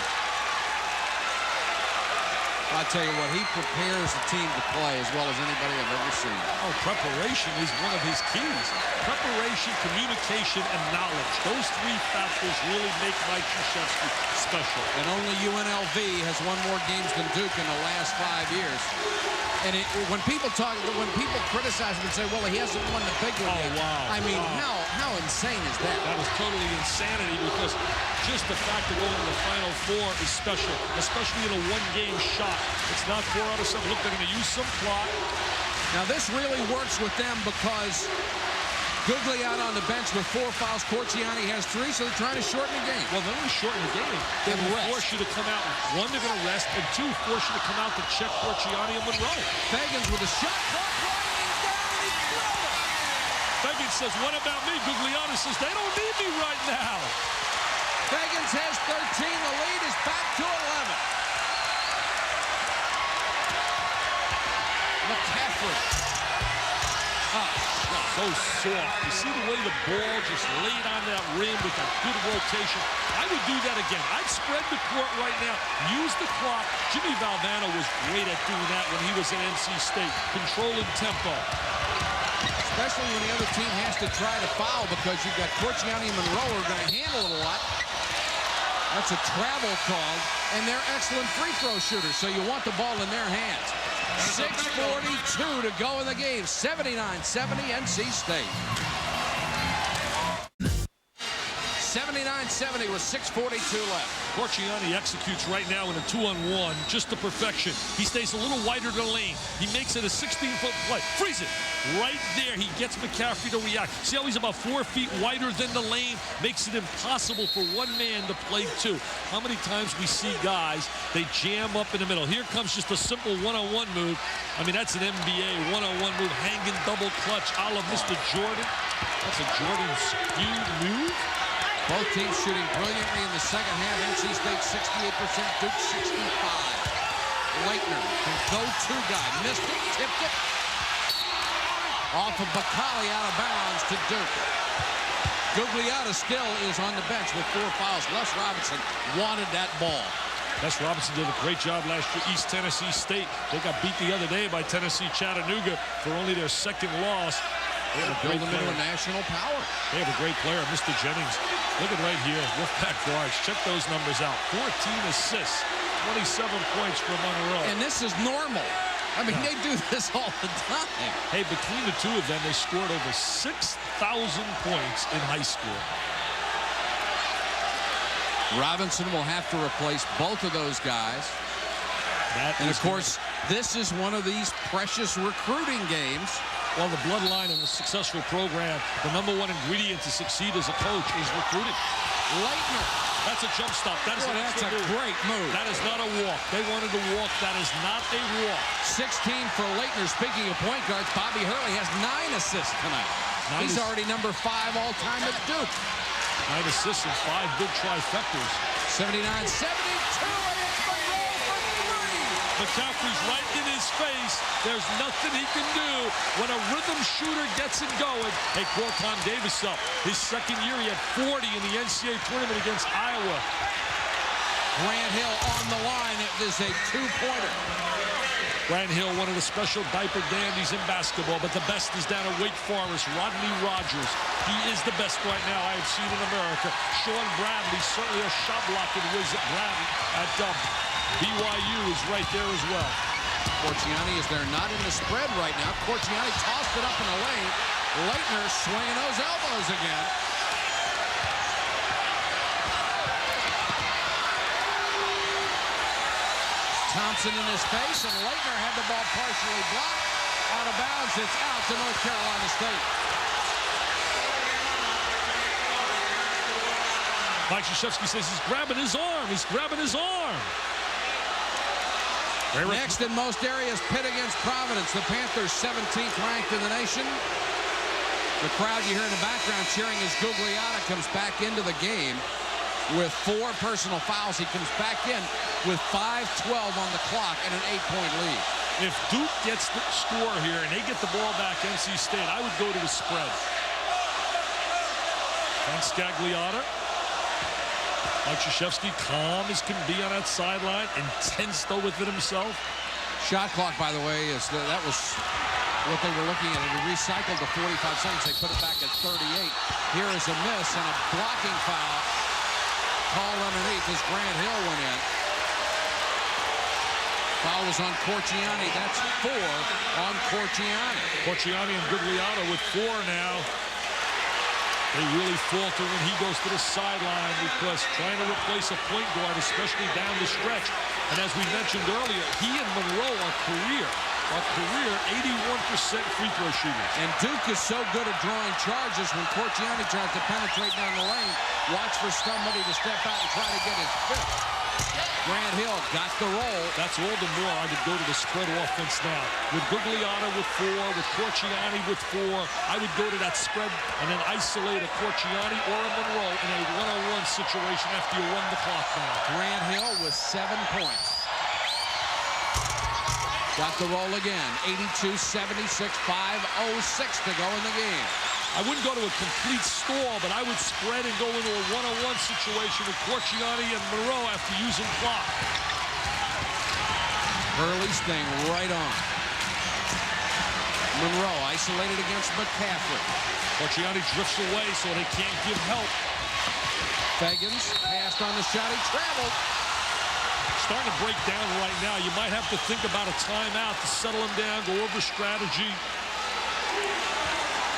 I tell you what, he prepares the team to play as well as anybody I've ever seen. Oh, preparation is one of his keys. Preparation, communication, and knowledge. Those 3 factors really make Mike Krzyzewski special. And only UNLV has won more games than Duke in the last 5 years. And when people criticize him and say, well, he hasn't won the big one yet. Wow. I mean, how insane is that? That is totally insanity, because just the fact of going to the Final Four is special, especially in a one-game shot. It's not 4 out of 7. Look, they're going to use some clock. Now, this really works with them because Googly out on the bench with 4 fouls. Corciani has 3, so they're trying to shorten the game. Well, they're going to shorten the game. They're going to force you to come out. 1, they're going to rest, and 2, force you to come out to check Corciani and Monroe. Fagans with a shot clock winding down, and he drilled it. Fagans says, what about me? Guglielmo says, they don't need me right now. Fagans has 13. The lead is back to 11. McCaffrey. So soft. You see the way the ball just laid on that rim with that good rotation. I would do that again. I'd spread the court right now, use the clock. Jimmy Valvano was great at doing that when he was at NC State, controlling tempo. Especially when the other team has to try to foul, because you've got Corciani and Monroe who are going to handle it a lot. That's a travel call, and they're excellent free throw shooters, so you want the ball in their hands. 6:42 to go in the game. 79-70 NC State. 79-70 with 6:42 left. Corciani executes right now in a 2-on-1 just to perfection. He stays a little wider to the lane. He makes it a 16-foot play. Freeze it. Right there, he gets McCaffrey to react. See how he's about 4 feet wider than the lane? Makes it impossible for one man to play 2. How many times we see guys, they jam up in the middle. Here comes just a simple one-on-one move. I mean, that's an NBA one-on-one move. Hanging double clutch a la Mr. Jordan. That's a Jordan skewed move. Both teams shooting brilliantly in the second half. NC State 68%, Duke 65. Leitner, the go-to guy, missed it, tipped it. Off of Bakali, out of bounds to Duke. Gugliotta still is on the bench with 4 fouls. Les Robinson wanted that ball. Les Robinson did a great job last year. East Tennessee State, they got beat the other day by Tennessee Chattanooga for only their 2nd loss. They have a great Build them into a national power. They have a great player, Mr. Jennings. Look at right here, Wolfpack guards. Check those numbers out. 14 assists, 27 points for Monroe. And this is normal. I mean, they do this all the time. Hey, between the 2 of them, they scored over 6,000 points in high school. Robinson will have to replace both of those guys. And, of course, this is one of these precious recruiting games. Well, the bloodline of a successful program, the #1 ingredient to succeed as a coach is recruiting. Leitner. That's a jump stop. That is that's a great move. That is not a walk. They wanted to walk. That is not a walk. 16 for Leitner. Speaking of point guards, Bobby Hurley has 9 assists tonight. He's already number 5 all-time at Duke. 9 assists and 5 big trifectas. 79-72. McCaffrey's right in his face. There's nothing he can do when a rhythm shooter gets it going. Hey, call Tom Davis up. His 2nd year, he had 40 in the NCAA tournament against Iowa. Grant Hill on the line. It is a 2-pointer. Grant Hill, one of the special diaper dandies in basketball, but the best is down at Wake Forest. Rodney Rogers. He is the best right now I have seen in America. Sean Bradley, certainly a shot-blocking wizard. Bradley at BYU is right there as well. Corciani is there, not in the spread right now. Corciani tossed it up in the lane. Leitner swinging those elbows again. Thompson in his face, and Leitner had the ball partially blocked. Out of bounds, it's out to North Carolina State. Mike Krzyzewski says he's grabbing his arm. He's grabbing his arm. Next in most areas, Pitt against Providence. The Panthers 17th ranked in the nation. The crowd you hear in the background cheering as Gugliotta comes back into the game with 4 personal fouls. He comes back in with 5:12 on the clock and an 8-point lead. If Duke gets the score here and they get the ball back, NC State, I would go to the spread. Thanks, Gagliotta. Mike Krzyzewski, calm as can be on that sideline, intense though within himself. Shot clock, by the way, is that was what they were looking at. They recycled to 45 seconds. They put it back at 38. Here is a miss and a blocking foul called underneath as Grant Hill went in. Foul was on Corciani. That's 4 on Corciani. Corciani and Gugliotta with 4 now. They really falter when he goes to the sideline because trying to replace a point guard, especially down the stretch. And as we mentioned earlier, he and Monroe are career 81% free throw shooters. And Duke is so good at drawing charges when Corciani tries to penetrate down the lane. Watch for somebody to step out and try to get his fifth. Grant Hill got the roll. That's all the more I would go to the spread offense now. With Gugliotta with 4, with Corciani with 4, I would go to that spread and then isolate a Corciani or a Monroe in a one-on-one situation after you run the clock down. Grant Hill with 7 points. Got the roll again. 82-76, 5:06 to go in the game. I wouldn't go to a complete stall, but I would spread and go into a one-on-one situation with Corciani and Monroe after using clock. Hurley staying right on. Monroe isolated against McCaffrey. Corciani drifts away so they can't give help. Fegans passed on the shot. He traveled. Starting to break down right now. You might have to think about a timeout to settle him down, go over strategy.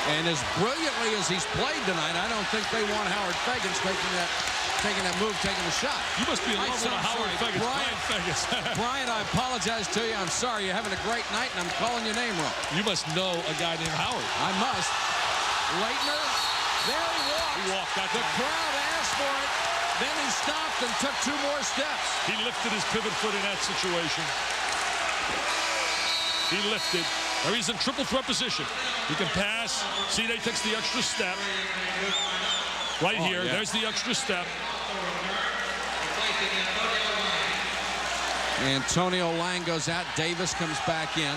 And as brilliantly as he's played tonight, I don't think they want Howard Fegans taking that move, taking the shot. You must be in love with Howard Fegans. Brian Fegans. Brian, I apologize to you. I'm sorry. You're having a great night, and I'm calling your name wrong. You must know a guy named Howard. I must. Leitner, there he walked. He walked that the time. crowd asked for it. Then he stopped and took 2 more steps. He lifted his pivot foot in that situation. He lifted. There he's in triple threat position. He can pass. See, they takes the extra step. Right here. Yeah. There's the extra step. Antonio Lang goes out. Davis comes back in.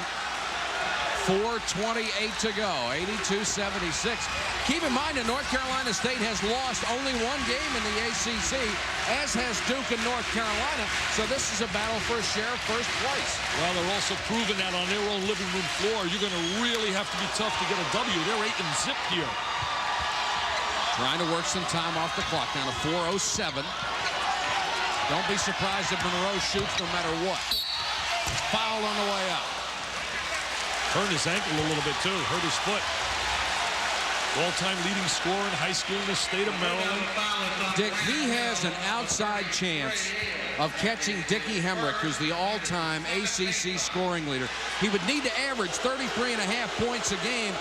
4:28 to go. 82-76. Keep in mind that North Carolina State has lost only 1 game in the ACC, as has Duke and North Carolina. So this is a battle for a share of first place. Well, they're also proving that on their own living room floor. You're going to really have to be tough to get a W. They're 8-0 here. Trying to work some time off the clock. Down to 4:07. Don't be surprised if Monroe shoots no matter what. Foul on the way out. Hurt his ankle a little bit, too. Hurt his foot. All-time leading scorer in high school in the state of Maryland. Dick, he has an outside chance of catching Dickie Hemrick, who's the all-time ACC scoring leader. He would need to average 33.5 points a game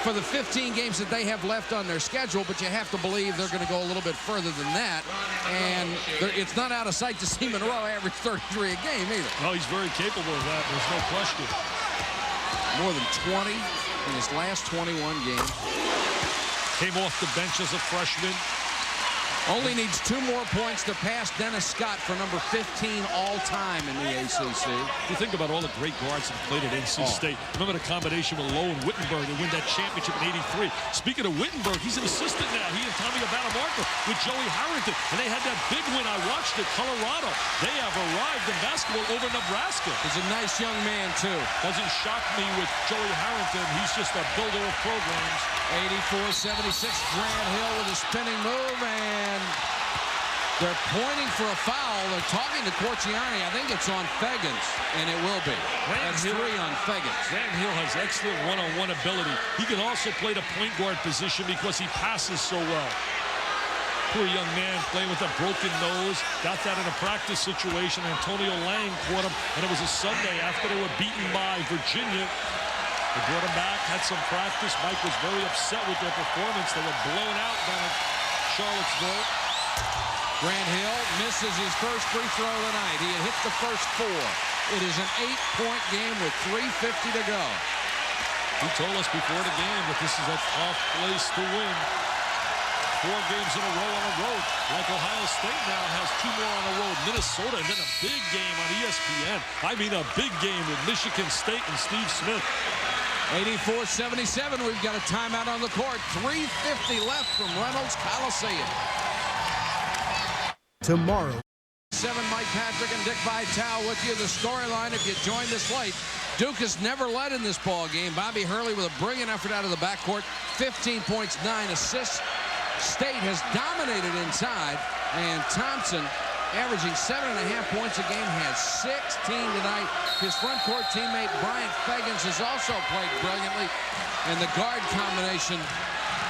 for the 15 games that they have left on their schedule, but you have to believe they're going to go a little bit further than that. And it's not out of sight to see Monroe average 33 a game either. No, he's very capable of that. There's no question. More than 20 in his last 21 games. Came off the bench as a freshman. Only needs 2 more points to pass Dennis Scott for number 15 all-time in the ACC. You think about all the great guards that played at NC State. Remember the combination with Lowe and Wittenberg to win that championship in '83. Speaking of Wittenberg, he's an assistant now. He and Tommy Abatamarco with Joey Harrington. And they had that big win. I watched it, Colorado. They have arrived in basketball over Nebraska. He's a nice young man, too. Doesn't shock me with Joey Harrington. He's just a builder of programs. 84-76, Grant Hill with a spinning move, and they're pointing for a foul. They're talking to Corciani. I think it's on Fegans, and it will be. That's 3 on Fegans. Grant Hill has excellent one-on-one ability. He can also play the point guard position because he passes so well. Poor young man playing with a broken nose. Got that in a practice situation. Antonio Lang caught him, and it was a Sunday after they were beaten by Virginia. They brought him back, had some practice. Mike was very upset with their performance. They were blown out down at Charlottesville. Grant Hill misses his first free throw of the night. He had hit the first 4. It is an 8-point game with 3:50 to go. He told us before the game that this is a tough place to win. 4 games in a row on the road. Like Ohio State now has 2 more on the road. Minnesota, and then a big game on ESPN. I mean a big game with Michigan State and Steve Smith. 84-77. We've got a timeout on the court. 3:50 left from Reynolds Coliseum. Tomorrow. 7, Mike Patrick and Dick Vitale with you. The storyline, if you joined us late, Duke has never led in this ball game. Bobby Hurley with a brilliant effort out of the backcourt. 15 points, 9 assists. State has dominated inside, and Thompson averaging 7.5 points a game, has 16 tonight. His front court teammate, Bryant Fagans, has also played brilliantly. And the guard combination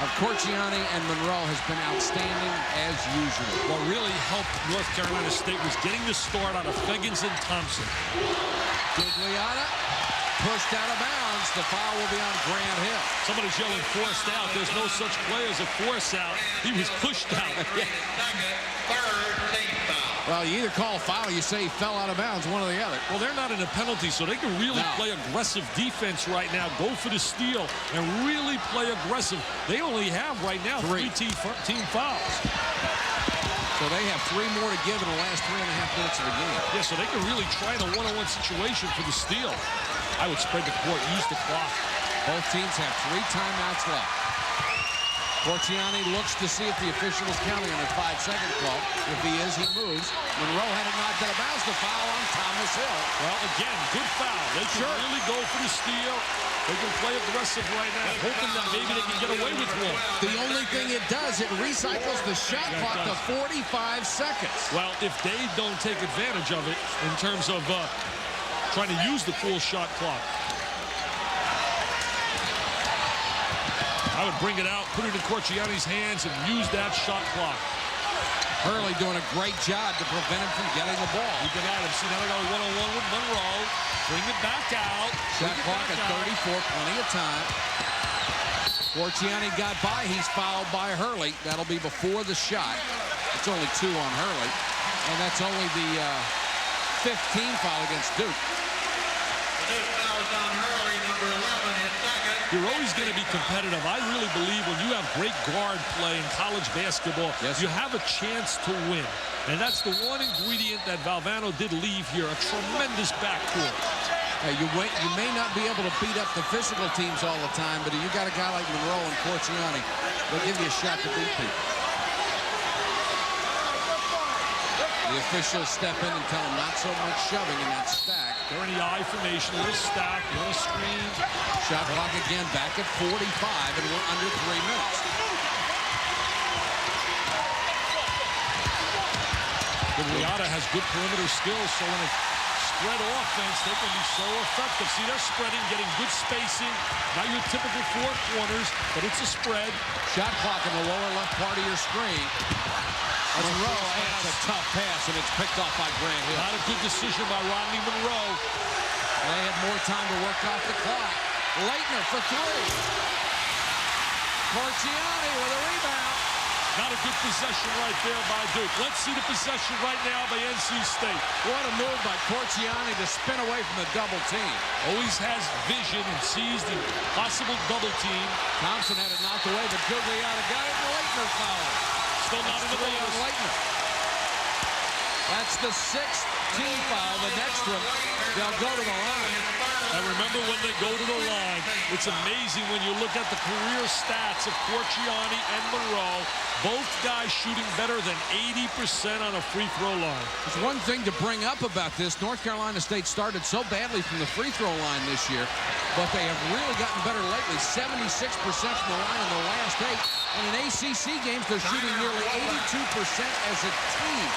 of Corciani and Monroe has been outstanding as usual. What really helped North Carolina State was getting the start out of Fagans and Thompson. Gigliotta pushed out of bounds. The foul will be on Grant Hill. Somebody's yelling forced out. There's no such play as a force out. He was pushed out. Well, you either call a foul or you say he fell out of bounds, one or the other. Well, they're not in a penalty, so they can really play aggressive defense right now. Go for the steal and really play aggressive. They only have right now three team fouls. So they have 3 more to give in the last 3.5 minutes of the game. Yeah, so they can really try in a one-on-one situation for the steal. I would spread the court, use the clock. Both teams have 3 timeouts left. Corciani looks to see if the official is counting on a 5-second call. If he is, he moves. Monroe had it knocked out of bounds. The foul on Thomas Hill. Well, again, good foul. They can really go for the steal. They can play aggressive right now, hoping that maybe they can get away with one. The only thing it does, it recycles the shot clock to 45 seconds. Well, if they don't take advantage of it in terms of trying to use the full shot clock. I would bring it out, put it in Corciani's hands, and use that shot clock. Hurley doing a great job to prevent him from getting the ball. You can add him. See, now they got a one-on-one with Monroe. Bring it back out. Shot clock at 34, plenty of time. Corciani got by. He's fouled by Hurley. That'll be before the shot. It's only 2 on Hurley. And that's only the 15th foul against Duke. The Duke foul is on Hurley, number 11, his second. You're always going to be competitive. I really believe when you have great guard play in college basketball, you have a chance to win. And that's the one ingredient that Valvano did leave here, a tremendous backcourt. You may not be able to beat up the physical teams all the time, but if you got a guy like Monroe and Corciani, they'll give you a shot to beat people. The officials step in and tell them not so much shoving in that stack. They're in the I formation, a little stack, a little screen. Shot clock again back at 45, and we're under 3 minutes. Gigliotta has good perimeter skills, so in a spread offense, they can be so effective. See, they're spreading, getting good spacing. Not your typical 4 corners, but it's a spread. Shot clock in the lower left part of your screen. Monroe, that's a tough pass, and it's picked off by Grant Hill. Not a good decision by Rodney Monroe. They had more time to work off the clock. Leitner for 3. Corciani with a rebound. Not a good possession right there by Duke. Let's see the possession right now by NC State. What a move by Corciani to spin away from the double team. Always has vision and sees the possible double team. Thompson had it knocked away, but Gigliotta got it, and Leitner fouled. Still not in the bonus. That's the 6th team foul. The next one, they'll go to the line. And remember when they go to the line, it's amazing when you look at the career stats of Corciani and Monroe. Both guys shooting better than 80% on a free throw line. There's one thing to bring up about this. North Carolina State started so badly from the free throw line this year, but they have really gotten better lately. 76% from the line in the last 8. And in ACC games, they're shooting nearly 82% as a team.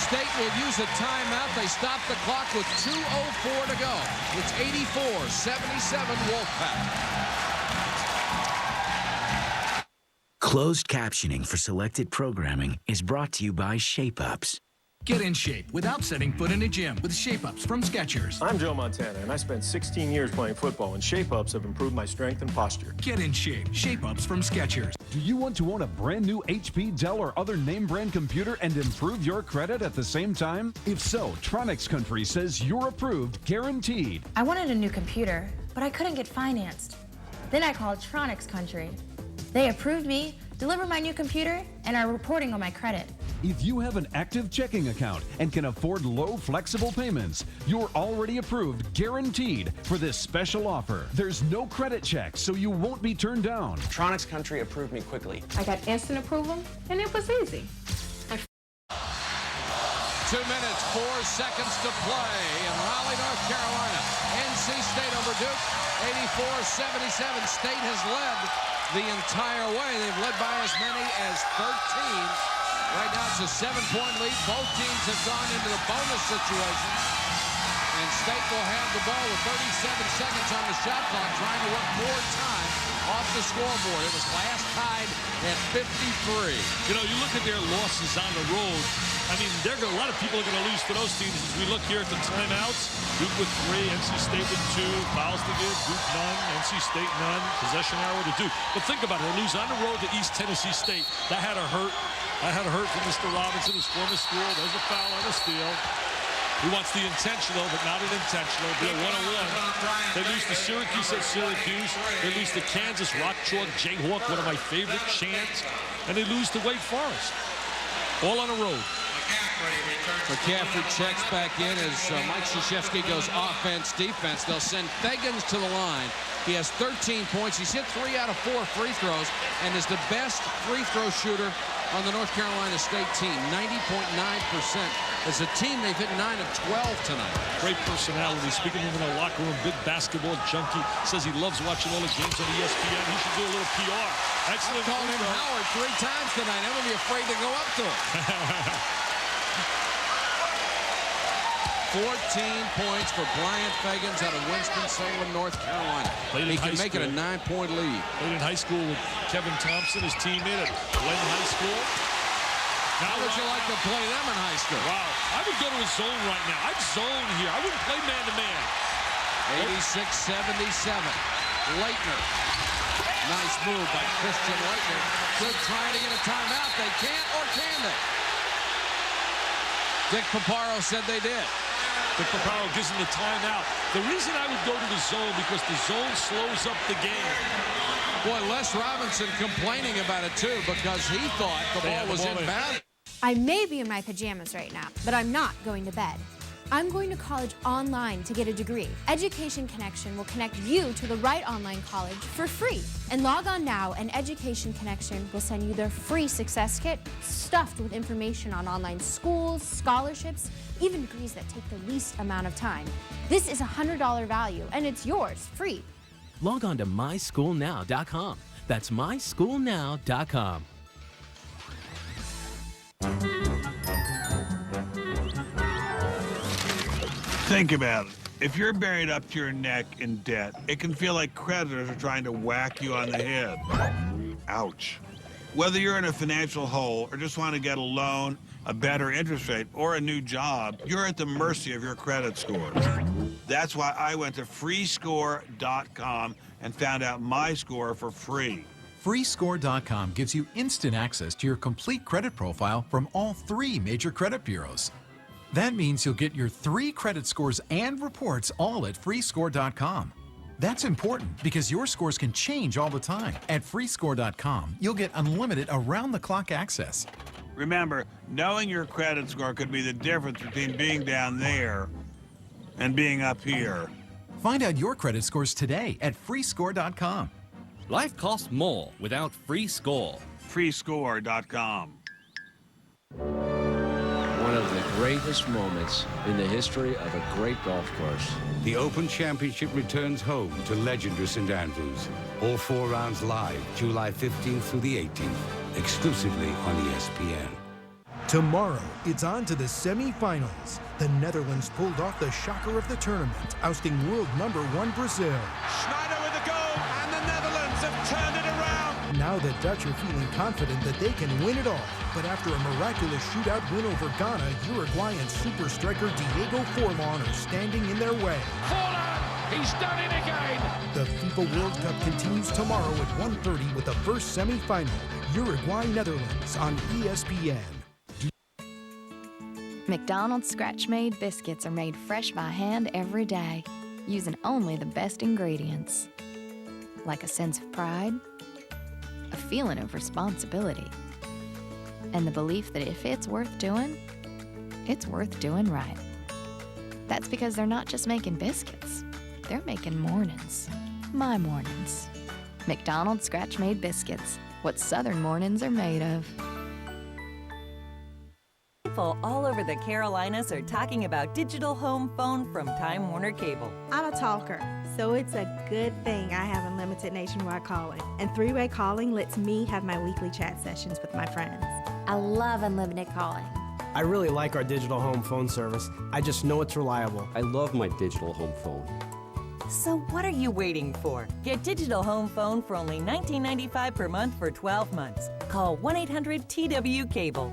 State will use a timeout. They stop the clock with 2:04 to go. It's 84-77 Wolfpack. Closed captioning for selected programming is brought to you by Shape-Ups. Get in shape without setting foot in a gym with Shape-Ups from Skechers. I'm Joe Montana, and I spent 16 years playing football, and Shape-Ups have improved my strength and posture. Get in shape. Shape-Ups from Skechers. Do you want to own a brand new HP, Dell, or other name brand computer and improve your credit at the same time? If so, Tronics Country says you're approved, guaranteed. I wanted a new computer, but I couldn't get financed. Then I called Tronics Country. They approved me, delivered my new computer, and are reporting on my credit. If you have an active checking account and can afford low, flexible payments, you're already approved, guaranteed, for this special offer. There's no credit check, so you won't be turned down. Tronics Country approved me quickly. I got instant approval, and it was easy. 2 minutes, 4 seconds to play in Raleigh, North Carolina. NC State over Duke, 84-77. State has led the entire way. They've led by as many as 13 Right now it's a 7-point lead. Both teams have gone into the bonus situation. And State will have the ball with 37 seconds on the shot clock, trying to work more time off the scoreboard. It was last tied at 53. You know, you look at their losses on the road. I mean, a lot of people are going to lose to those teams. As we look here at the timeouts, Duke with 3, NC State with 2, fouls to give, Duke none, NC State none, possession arrow to Duke. But think about it, they lose on the road to East Tennessee State. That had to hurt. That had to hurt for Mr. Robinson, his former school. There's a foul on a steal. He wants the intentional, but not an intentional. They're 1-1. They lose to Syracuse at Syracuse. They lose to Kansas, Rock Chalk, Jayhawk, one of my favorite chants. And they lose to Wake Forest. All on the road. McCaffrey checks back in as Mike Krzyzewski goes offense-defense. They'll send Fegans to the line. He has 13 points. He's hit 3 out of 4 free throws and is the best free throw shooter on the North Carolina State team, 90.9%. As a team, they've hit 9 of 12 tonight. Great personality. Speaking of him in the locker room, big basketball junkie. Says he loves watching all the games on ESPN. He should do a little PR. Excellent. I've called him Howard 3 times tonight. I'm going to be afraid to go up to him. 14 points for Bryant Fegans out of Winston-Salem, North Carolina. He can make it a 9-point lead. Played in high school with Kevin Thompson, his teammate at Glenn High School. How would you like to play them in high school? Wow. I would go to a zone right now. I'd zone here. I wouldn't play man-to-man. 86-77. Leitner. Nice move by Christian Leitner. Still trying to get a timeout. They can't, or can they? Dick Paparo said they did. Dick Paparo gives him the timeout. The reason I would go to the zone, because the zone slows up the game. Boy, Les Robinson complaining about it, too, because he thought the ball was inbound. I may be in my pajamas right now, but I'm not going to bed. I'm going to college online to get a degree. Education Connection will connect you to the right online college for free. And log on now, and Education Connection will send you their free success kit stuffed with information on online schools, scholarships, even degrees that take the least amount of time. This is a $100 value, and it's yours free. Log on to myschoolnow.com. That's myschoolnow.com. Think about it. If you're buried up to your neck in debt, it can feel like creditors are trying to whack you on the head. Ouch. Whether you're in a financial hole or just want to get a loan, a better interest rate, or a new job, you're at the mercy of your credit score. That's why I went to freescore.com and found out my score for free. Freescore.com gives you instant access to your complete credit profile from all 3 major credit bureaus. That means you'll get your 3 credit scores and reports all at freescore.com. That's important because your scores can change all the time. At freescore.com, you'll get unlimited around-the-clock access. Remember, knowing your credit score could be the difference between being down there and being up here. Find out your credit scores today at freescore.com. Life costs more without Free Score. Freescore.com. One of the greatest moments in the history of a great golf course. The Open Championship returns home to legendary St. Andrews. All 4 rounds live, July 15th through the 18th, exclusively on ESPN. Tomorrow, it's on to the semifinals. The Netherlands pulled off the shocker of the tournament, ousting world #1 Brazil. Schneider with the goal, and the Netherlands have turned it around. Now the Dutch are feeling confident that they can win it all. But after a miraculous shootout win over Ghana, Uruguay and super striker Diego Forlan are standing in their way. Forlan, he's done it again. The FIFA World Cup continues tomorrow at 1:30 with the first semifinal, Uruguay-Netherlands on ESPN. McDonald's scratch-made biscuits are made fresh by hand every day, using only the best ingredients. Like a sense of pride, a feeling of responsibility, and the belief that if it's worth doing right. That's because they're not just making biscuits, they're making mornings. My mornings. McDonald's scratch-made biscuits, what Southern mornings are made of. People all over the Carolinas are talking about digital home phone from Time Warner Cable. I'm a talker, So it's a good thing I have unlimited nationwide calling. And three-way calling lets me have my weekly chat sessions with my friends. I love unlimited calling. I really like our digital home phone service. I just know it's reliable. I love my digital home phone. So what are you waiting for? Get digital home phone for only $19.95 per month for 12 months. Call 1-800-TW-CABLE.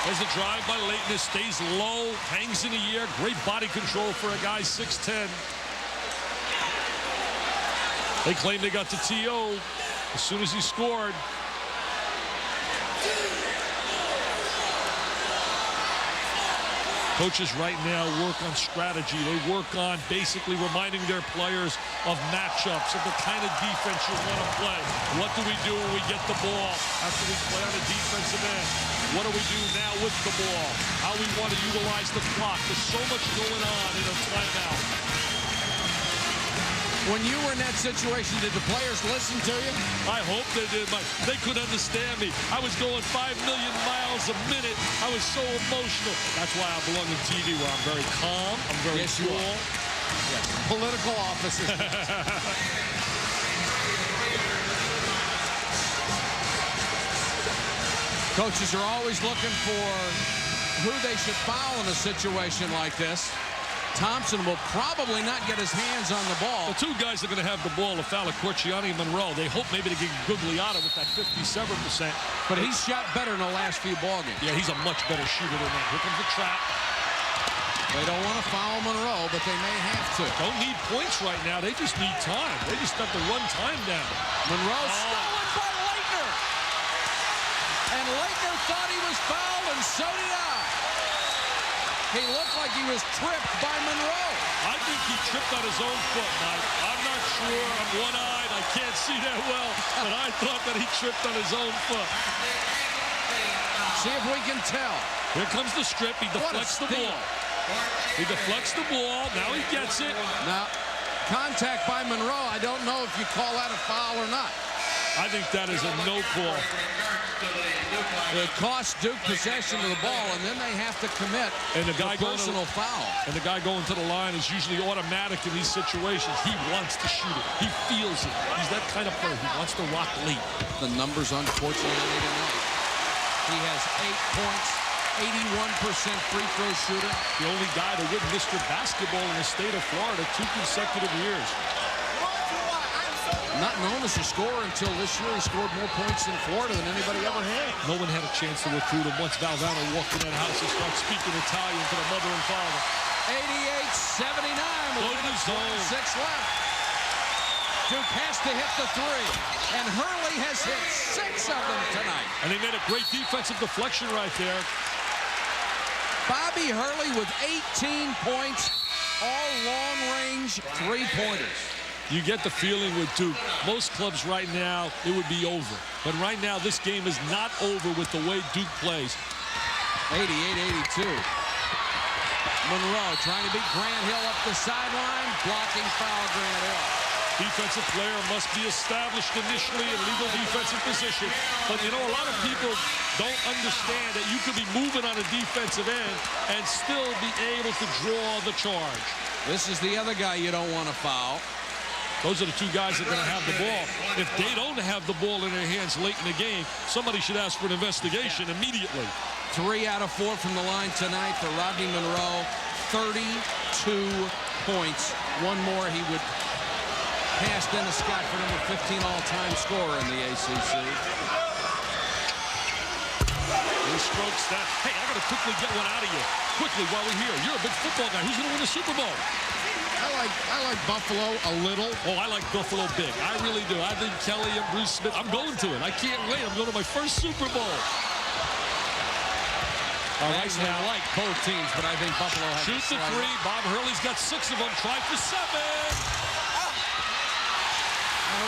There's a drive by Leighton. It stays low, hangs in the air. Great body control for a guy 6'10". They claim they got the TO as soon as he scored. Coaches right now work on strategy. They work on basically reminding their players of matchups, of the kind of defense you want to play. What do we do when we get the ball after we play on the defensive end? What do we do now with the ball? How we want to utilize the clock. There's so much going on in a timeout. When you were in that situation, did the players listen to you? I hope they did, Mike. They couldn't understand me. I was going 5 million miles a minute. I was so emotional. That's why I belong in TV, where I'm very calm. I'm very cool. Yes. Political offices. Coaches are always looking for who they should foul in a situation like this. Thompson will probably not get his hands on the ball. The two guys are going to have the ball, a foul of Corciani and Monroe. They hope maybe to get Gugliotta with that 57%. But he's shot better in the last few ball games. Yeah, he's a much better shooter than that. Here comes the trap. They don't want to foul Monroe, but they may have to. Don't need points right now. They just need time. They just have to run time down. Monroe stolen by Leitner. And Leitner thought he was fouled, and so did I. He looked like he was tripped by Monroe. I think he tripped on his own foot, Mike. I'm not sure. I'm one-eyed. I can't see that well. But I thought that he tripped on his own foot. See if we can tell. Here comes the strip. He deflects the ball. He deflects the ball. Now he gets it. Now, contact by Monroe. I don't know if you call that a foul or not. I think that is a no call. It costs Duke possession of the ball, and then they have to commit a personal foul. And the guy going to the line is usually automatic in these situations. He wants to shoot it. He feels it. He's that kind of player. He wants to rock late. The numbers, unfortunately, tonight. He has 8 points, 81% free throw shooter. The only guy to win Mr. Basketball in the state of Florida 2 consecutive years. Not known as a scorer until this year. He scored more points in Florida than anybody ever had. No one had a chance to recruit him. Once Valvano walked in that house and started speaking Italian to the mother and father. 88-79 with 6 left. Duke has to hit the three, and Hurley has hit 6 of them tonight. And they made a great defensive deflection right there. Bobby Hurley with 18 points, all long-range three-pointers. You get the feeling with Duke. Most clubs right now, it would be over. But right now, this game is not over with the way Duke plays. 88-82. Monroe trying to beat Grant Hill up the sideline. Blocking foul, Grant Hill. Defensive player must be established initially in legal defensive position. But, you know, a lot of people don't understand that you could be moving on a defensive end and still be able to draw the charge. This is the other guy you don't want to foul. Those are the two guys that are going to have the ball. If they don't have the ball in their hands late in the game, somebody should ask for an investigation immediately. 3 out of 4 from the line tonight for Rodney Monroe. 32 points. One more, he would pass Dennis Scott for number 15 all-time scorer in the ACC. He strokes that. Hey, I got to quickly get one out of you. Quickly, while we're here. You're a big football guy. Who's going to win the Super Bowl? I like Buffalo a little. Oh, I like Buffalo big. I really do. I think Kelly and Bruce Smith. I'm going to it. I can't wait. I'm going to my first Super Bowl. All right, now I like both teams, but I think Buffalo has shoot the three. Bob Hurley's got 6 of them. Try for 7.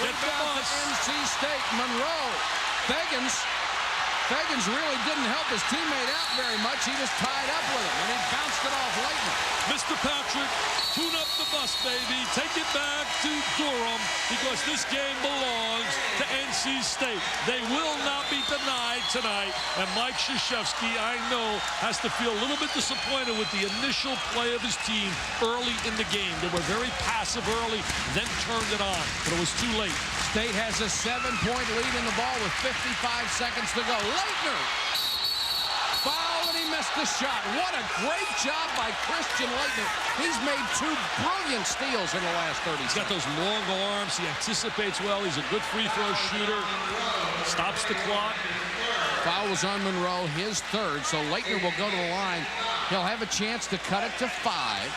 Get the bus. NC State. Monroe. Fegans really didn't help his teammate out very much. He was tied up with him, and he bounced it off Leitner. Mr. Patrick, tune up the bus Yes, baby. Take it back to Durham because this game belongs to NC State. They will not be denied tonight. And Mike Krzyzewski, I know, has to feel a little bit disappointed with the initial play of his team early in the game. They were very passive early, then turned it on, but it was too late. State has a 7-point lead in the ball with 55 seconds to go. Leitner. Foul, and he missed the shot. What a great job by Christian Leitner. He's made 2 brilliant steals in the last 30 seconds. He's got those long arms. He anticipates well. He's a good free throw shooter. Stops the clock. Foul was on Monroe, his 3rd, so Leitner will go to the line. He'll have a chance to cut it to 5.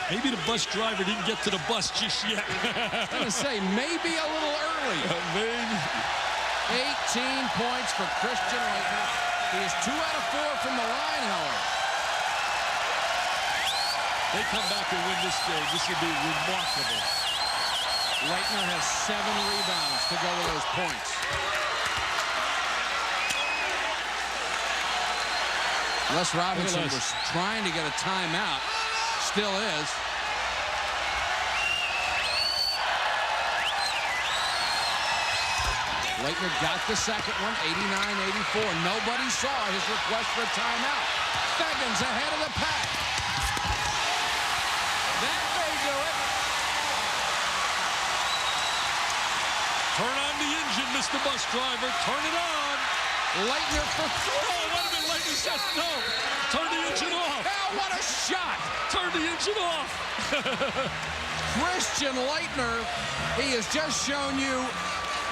Maybe the bus driver didn't get to the bus just yet. I was going to say, maybe a little early. Maybe. 18 points for Christian Leitner. He is 2 out of 4 from the line, however. They come back and win this game. This would be remarkable. Leitner has 7 rebounds to go with those points. Les Robinson was trying to get a timeout. Still is. Leitner got the second one, 89-84. Nobody saw his request for a timeout. Feggins ahead of the pack. That may do it. Turn on the engine, Mr. Bus Driver. Turn it on. Leitner for 3. Oh, wait a minute. Leitner says no. Turn the engine off. Now what a shot. Turn the engine off. Christian Leitner, he has just shown you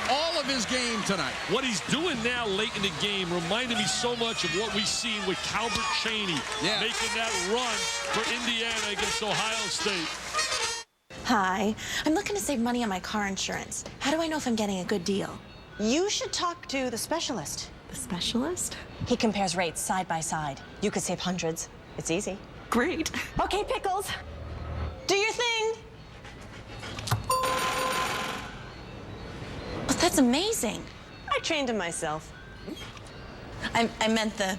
all of his game tonight. What he's doing now late in the game reminded me so much of what we've seen with Calvert Chaney making that run for Indiana against Ohio State. Hi, I'm looking to save money on my car insurance. How do I know if I'm getting a good deal? You should talk to the specialist. The specialist? He compares rates side by side. You could save hundreds. It's easy. Great. Okay, Pickles. Do your thing. But that's amazing. I trained him myself. I meant the...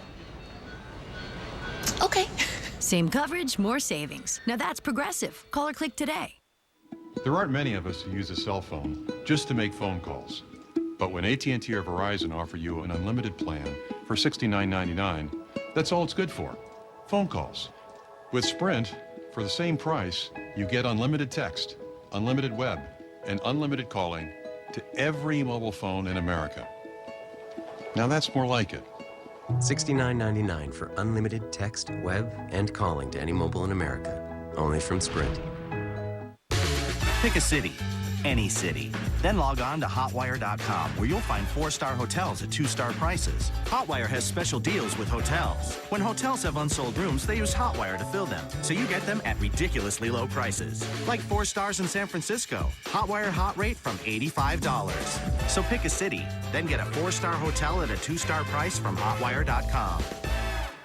Okay. Same coverage, more savings. Now that's Progressive. Call or click today. There aren't many of us who use a cell phone just to make phone calls. But when AT&T or Verizon offer you an unlimited plan for $69.99, that's all it's good for, phone calls. With Sprint, for the same price, you get unlimited text, unlimited web, and unlimited calling to every mobile phone in America. Now that's more like it. $69.99 for unlimited text, web, and calling to any mobile in America. Only from Sprint. Pick a city, any city. Then log on to hotwire.com, where you'll find 4-star hotels at 2-star prices. Hotwire has special deals with hotels. When hotels have unsold rooms, they use Hotwire to fill them, so you get them at ridiculously low prices. Like 4 stars in San Francisco. Hotwire hot rate from $85. So pick a city, then get a 4-star hotel at a 2-star price from hotwire.com.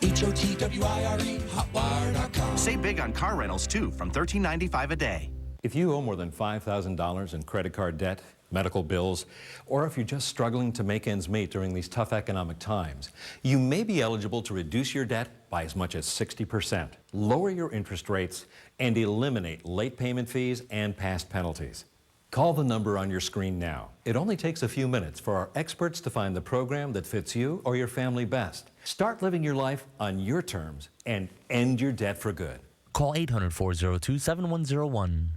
HOTWIRE, hotwire.com. Save big on car rentals, too, from $13.95 a day. If you owe more than $5,000 in credit card debt, medical bills, or if you're just struggling to make ends meet during these tough economic times, you may be eligible to reduce your debt by as much as 60%, lower your interest rates, and eliminate late payment fees and past penalties. Call the number on your screen now. It only takes a few minutes for our experts to find the program that fits you or your family best. Start living your life on your terms and end your debt for good. Call 800-402-7101.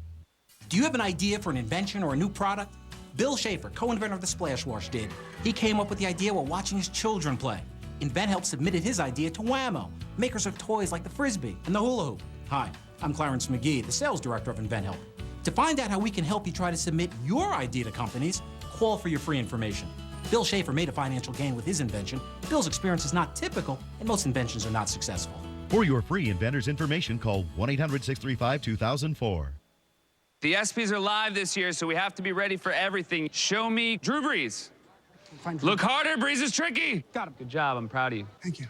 Do you have an idea for an invention or a new product? Bill Schaefer, co-inventor of the Splash Wash, did. He came up with the idea while watching his children play. InventHelp submitted his idea to Whammo, makers of toys like the Frisbee and the Hula Hoop. Hi, I'm Clarence McGee, the sales director of InventHelp. To find out how we can help you try to submit your idea to companies, call for your free information. Bill Schaefer made a financial gain with his invention. Bill's experience is not typical, and most inventions are not successful. For your free inventor's information, call 1-800-635-2004. The ESPYs are live this year, so we have to be ready for everything. Show me Drew Brees. Look harder, Brees is tricky. Got him. Good job, I'm proud of you. Thank you.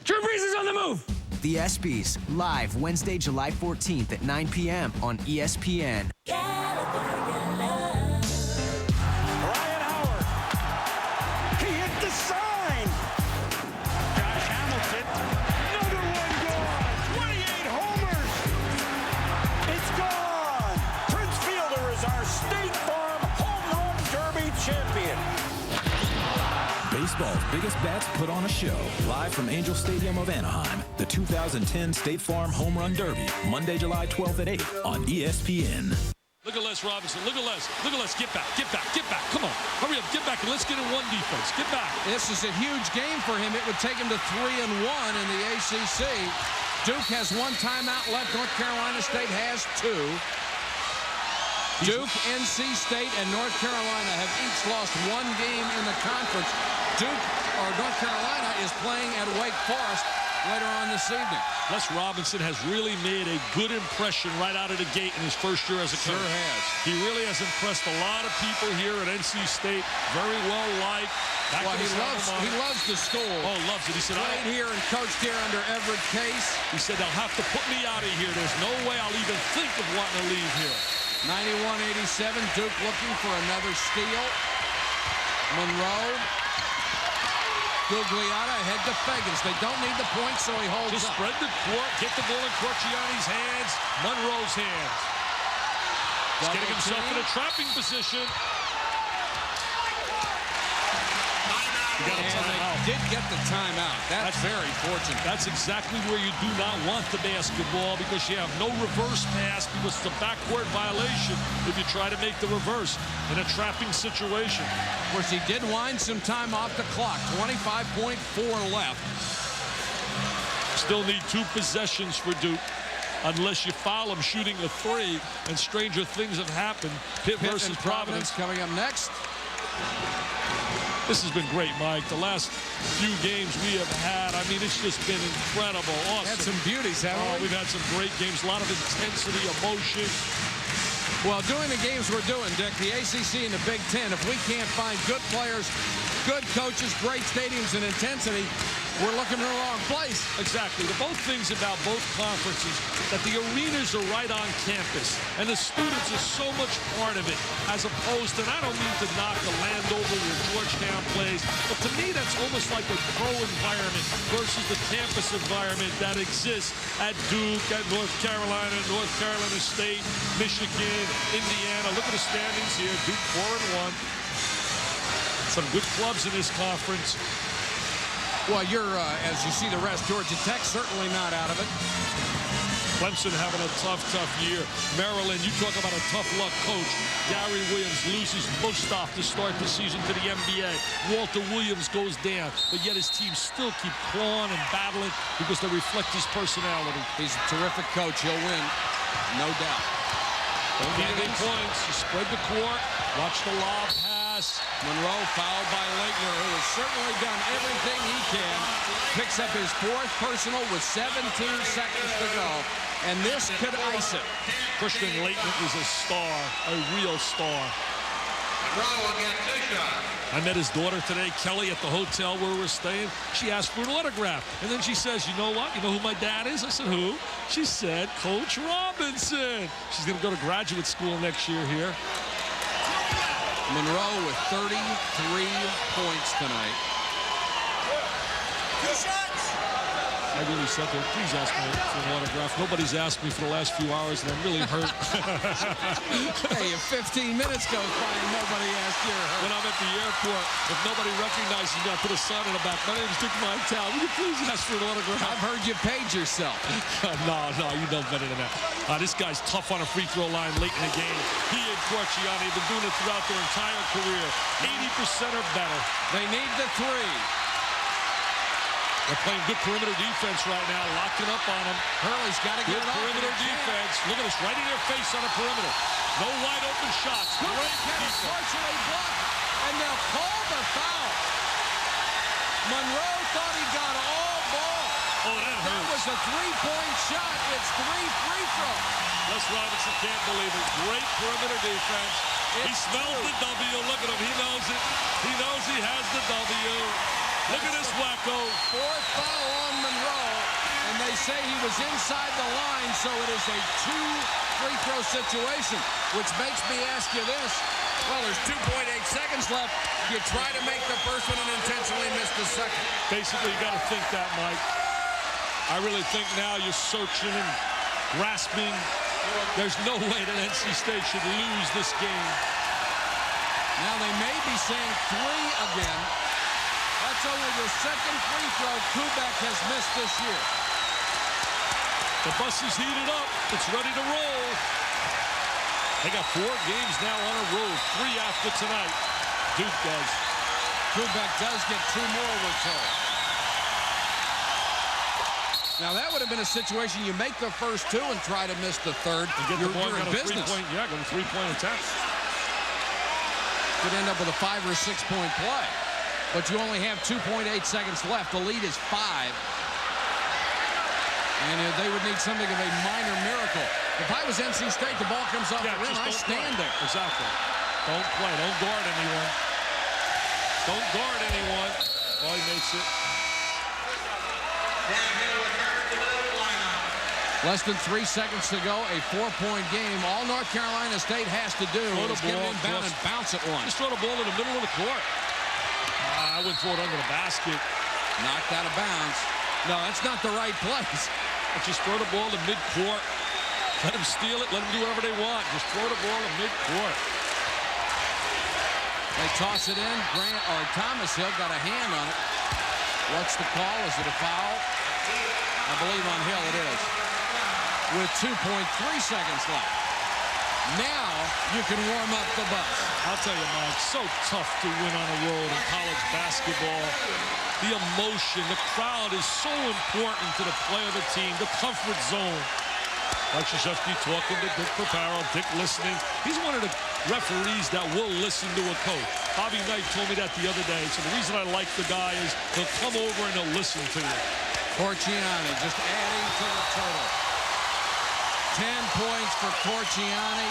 Drew Brees is on the move. The ESPYs, live Wednesday, July 14th at 9 p.m. on ESPN. Ryan Howard. He hit the sign. Josh Hamilton. Another one gone. 28 homers. It's gone. Prince is our State Farm Home Run Derby champion. Baseball's biggest bats put on a show. Live from Angel Stadium of Anaheim, the 2010 State Farm Home Run Derby, Monday, July 12th at 8 on ESPN. Look at Les Robinson. Look at Les. Look at Les. Get back. Get back. Get back. Come on. Hurry up. Get back and let's get in one defense. Get back. This is a huge game for him. It would take him to 3-1 in the ACC. Duke has one timeout left. North Carolina State has two. Duke, NC State, and North Carolina have each lost one game in the conference. North Carolina is playing at Wake Forest later on this evening. Les Robinson has really made a good impression right out of the gate in his first year as a coach. Sure has. He really has impressed a lot of people here at NC State. Very well liked. Well, he loves the school. Oh, loves it. He said, played here and coached here under Everett Case. He said, they'll have to put me out of here. There's no way I'll even think of wanting to leave here. 91-87, Duke looking for another steal. Monroe. Gugliotta ahead to Fegans. They don't need the point, so he holds Just up. Spread the court, get the ball in Corciani's hands, Monroe's hands. He's getting himself in a trapping position. And they did get the timeout. That's very fortunate. That's exactly where you do not want the basketball because you have no reverse pass because it's a backcourt violation if you try to make the reverse in a trapping situation. Of course, he did wind some time off the clock. 25.4 left. Still need 2 possessions for Duke. Unless you foul him shooting a 3, and stranger things have happened. Pitt versus Providence coming up next. This has been great, Mike. The last few games we have had, I mean, it's just been incredible. Awesome. Had some beauties, haven't we? We've had some great games, a lot of intensity, emotion. Well, doing the games we're doing, Dick, the ACC and the Big Ten, if we can't find good players, good coaches, great stadiums, and intensity, we're looking in the wrong place. Exactly. The both things about both conferences, that the arenas are right on campus, and the students are so much part of it, as opposed to, and I don't mean to knock the Landover where Georgetown plays, but to me that's almost like a pro environment versus the campus environment that exists at Duke, at North Carolina State, Michigan, Indiana. Look at the standings here. Duke 4-1. Some good clubs in this conference. Well, you're, as you see the rest, Georgia Tech certainly not out of it. Clemson having a tough year. Maryland, you talk about a tough luck coach. Gary Williams loses Mustaf to start the season to the NBA. Walter Williams goes down, but yet his team still keep clawing and battling because they reflect his personality. He's a terrific coach. He'll win, no doubt. Don't need any points. You spread the court. Watch the lob pass. Monroe fouled by Laettner, who has certainly done everything he can. Picks up his 4th personal with 17 seconds to go. And this could ice it. Christian Laettner is a star, a real star. I met his daughter today, Kelly, at the hotel where we're staying. She asked for an autograph. And then she says, you know what? You know who my dad is? I said, who? She said, Coach Robinson. She's going to go to graduate school next year here. Monroe with 33 points tonight. I really said to her, please ask me for an autograph. Nobody's asked me for the last few hours, and I'm really hurt. Hey, if 15 minutes goes by and nobody asked you. When I'm at the airport, if nobody recognizes me, I put a sign on the back. My name is Dick Montel. Will you please ask for an autograph? I've heard you paid yourself. No, you know better than that. This guy's tough on a free throw line late in the game. He and Corciani have been doing it throughout their entire career. 80% or better. They need the 3. They're playing good perimeter defense right now, locking up on them. Hurley's got to get it off. Perimeter defense. Look at this, right in their face on a perimeter. No wide open shots. Great defense. Partially blocked, and they'll call the foul. Monroe thought he got all ball. Oh, that hurts. That was a 3-point shot. It's 3 free throws. Les Robinson can't believe it. Great perimeter defense. He smells the W. Look at him. He knows it. He knows he has the W. Look at this wacko. 4th foul on Monroe, and they say he was inside the line, so it is a 2 free throw situation, which makes me ask you this. Well, there's 2.8 seconds left. You try to make the first one and intentionally miss the second. Basically, you got to think that, Mike. I really think now you're searching and grasping There's no way that NC State should lose this game. Now they may be saying 3 again. That's only the second free throw Kubek has missed this year. The bus is heated up. It's ready to roll. They got 4 games now on a road. 3 after tonight. Duke does. Kubek does get 2 more, we're told. Now that would have been a situation you make the first 2 and try to miss the third. And get the ball in on a business. Get a 3-point attempt. Could end up with a 5 or 6 point play. But you only have 2.8 seconds left. The lead is 5. And they would need something of a minor miracle. If I was NC State, the ball comes off the rim, I stand there. Exactly. Don't play. Don't guard anyone. Don't guard anyone. Oh, he makes it. Less than 3 seconds to go, a 4-point game. All North Carolina State has to do is get it inbound and bounce it once. Just throw the ball in the middle of the court. I wouldn't throw it under the basket. Knocked out of bounds. No, that's not the right place. Just throw the ball to mid-court. Let them steal it. Let them do whatever they want. Just throw the ball to mid-court. They toss it in. Thomas Hill got a hand on it. What's the call? Is it a foul? I believe on Hill it is. With 2.3 seconds left. Now you can warm up the bus. I'll tell you, Mike, so tough to win on the road in college basketball. The emotion, the crowd is so important to the play of the team, the comfort zone. Mike Krzyzewski talking to Dick Paparo, Dick listening. He's one of the referees that will listen to a coach. Bobby Knight told me that the other day. So the reason I like the guy is he'll come over and he'll listen to you. Corciani just adding to the total. 10 points for Corciani.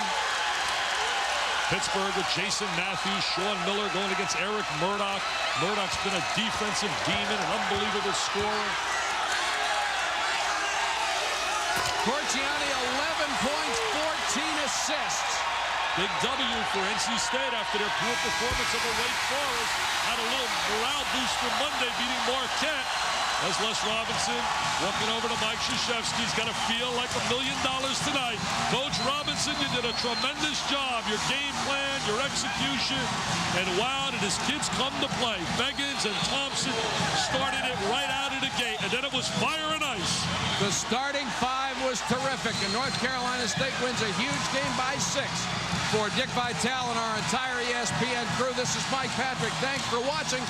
Pittsburgh with Jason Matthews, Sean Miller going against Eric Murdoch. Murdoch's been a defensive demon, an unbelievable scorer. Corciani, 11 points, 14 assists. Big W for NC State after their poor performance over Wake Forest. Had a little morale booster Monday beating Marquette. As Les Robinson walking over to Mike Krzyzewski. He's got to feel like $1 million tonight. Coach Robinson, you did a tremendous job. Your game plan, your execution. And wow, did his kids come to play. Beggins and Thompson started it right out of the gate. And then it was fire and ice. The starting 5 was terrific. And North Carolina State wins a huge game by 6. For Dick Vitale and our entire ESPN crew, this is Mike Patrick. Thanks for watching.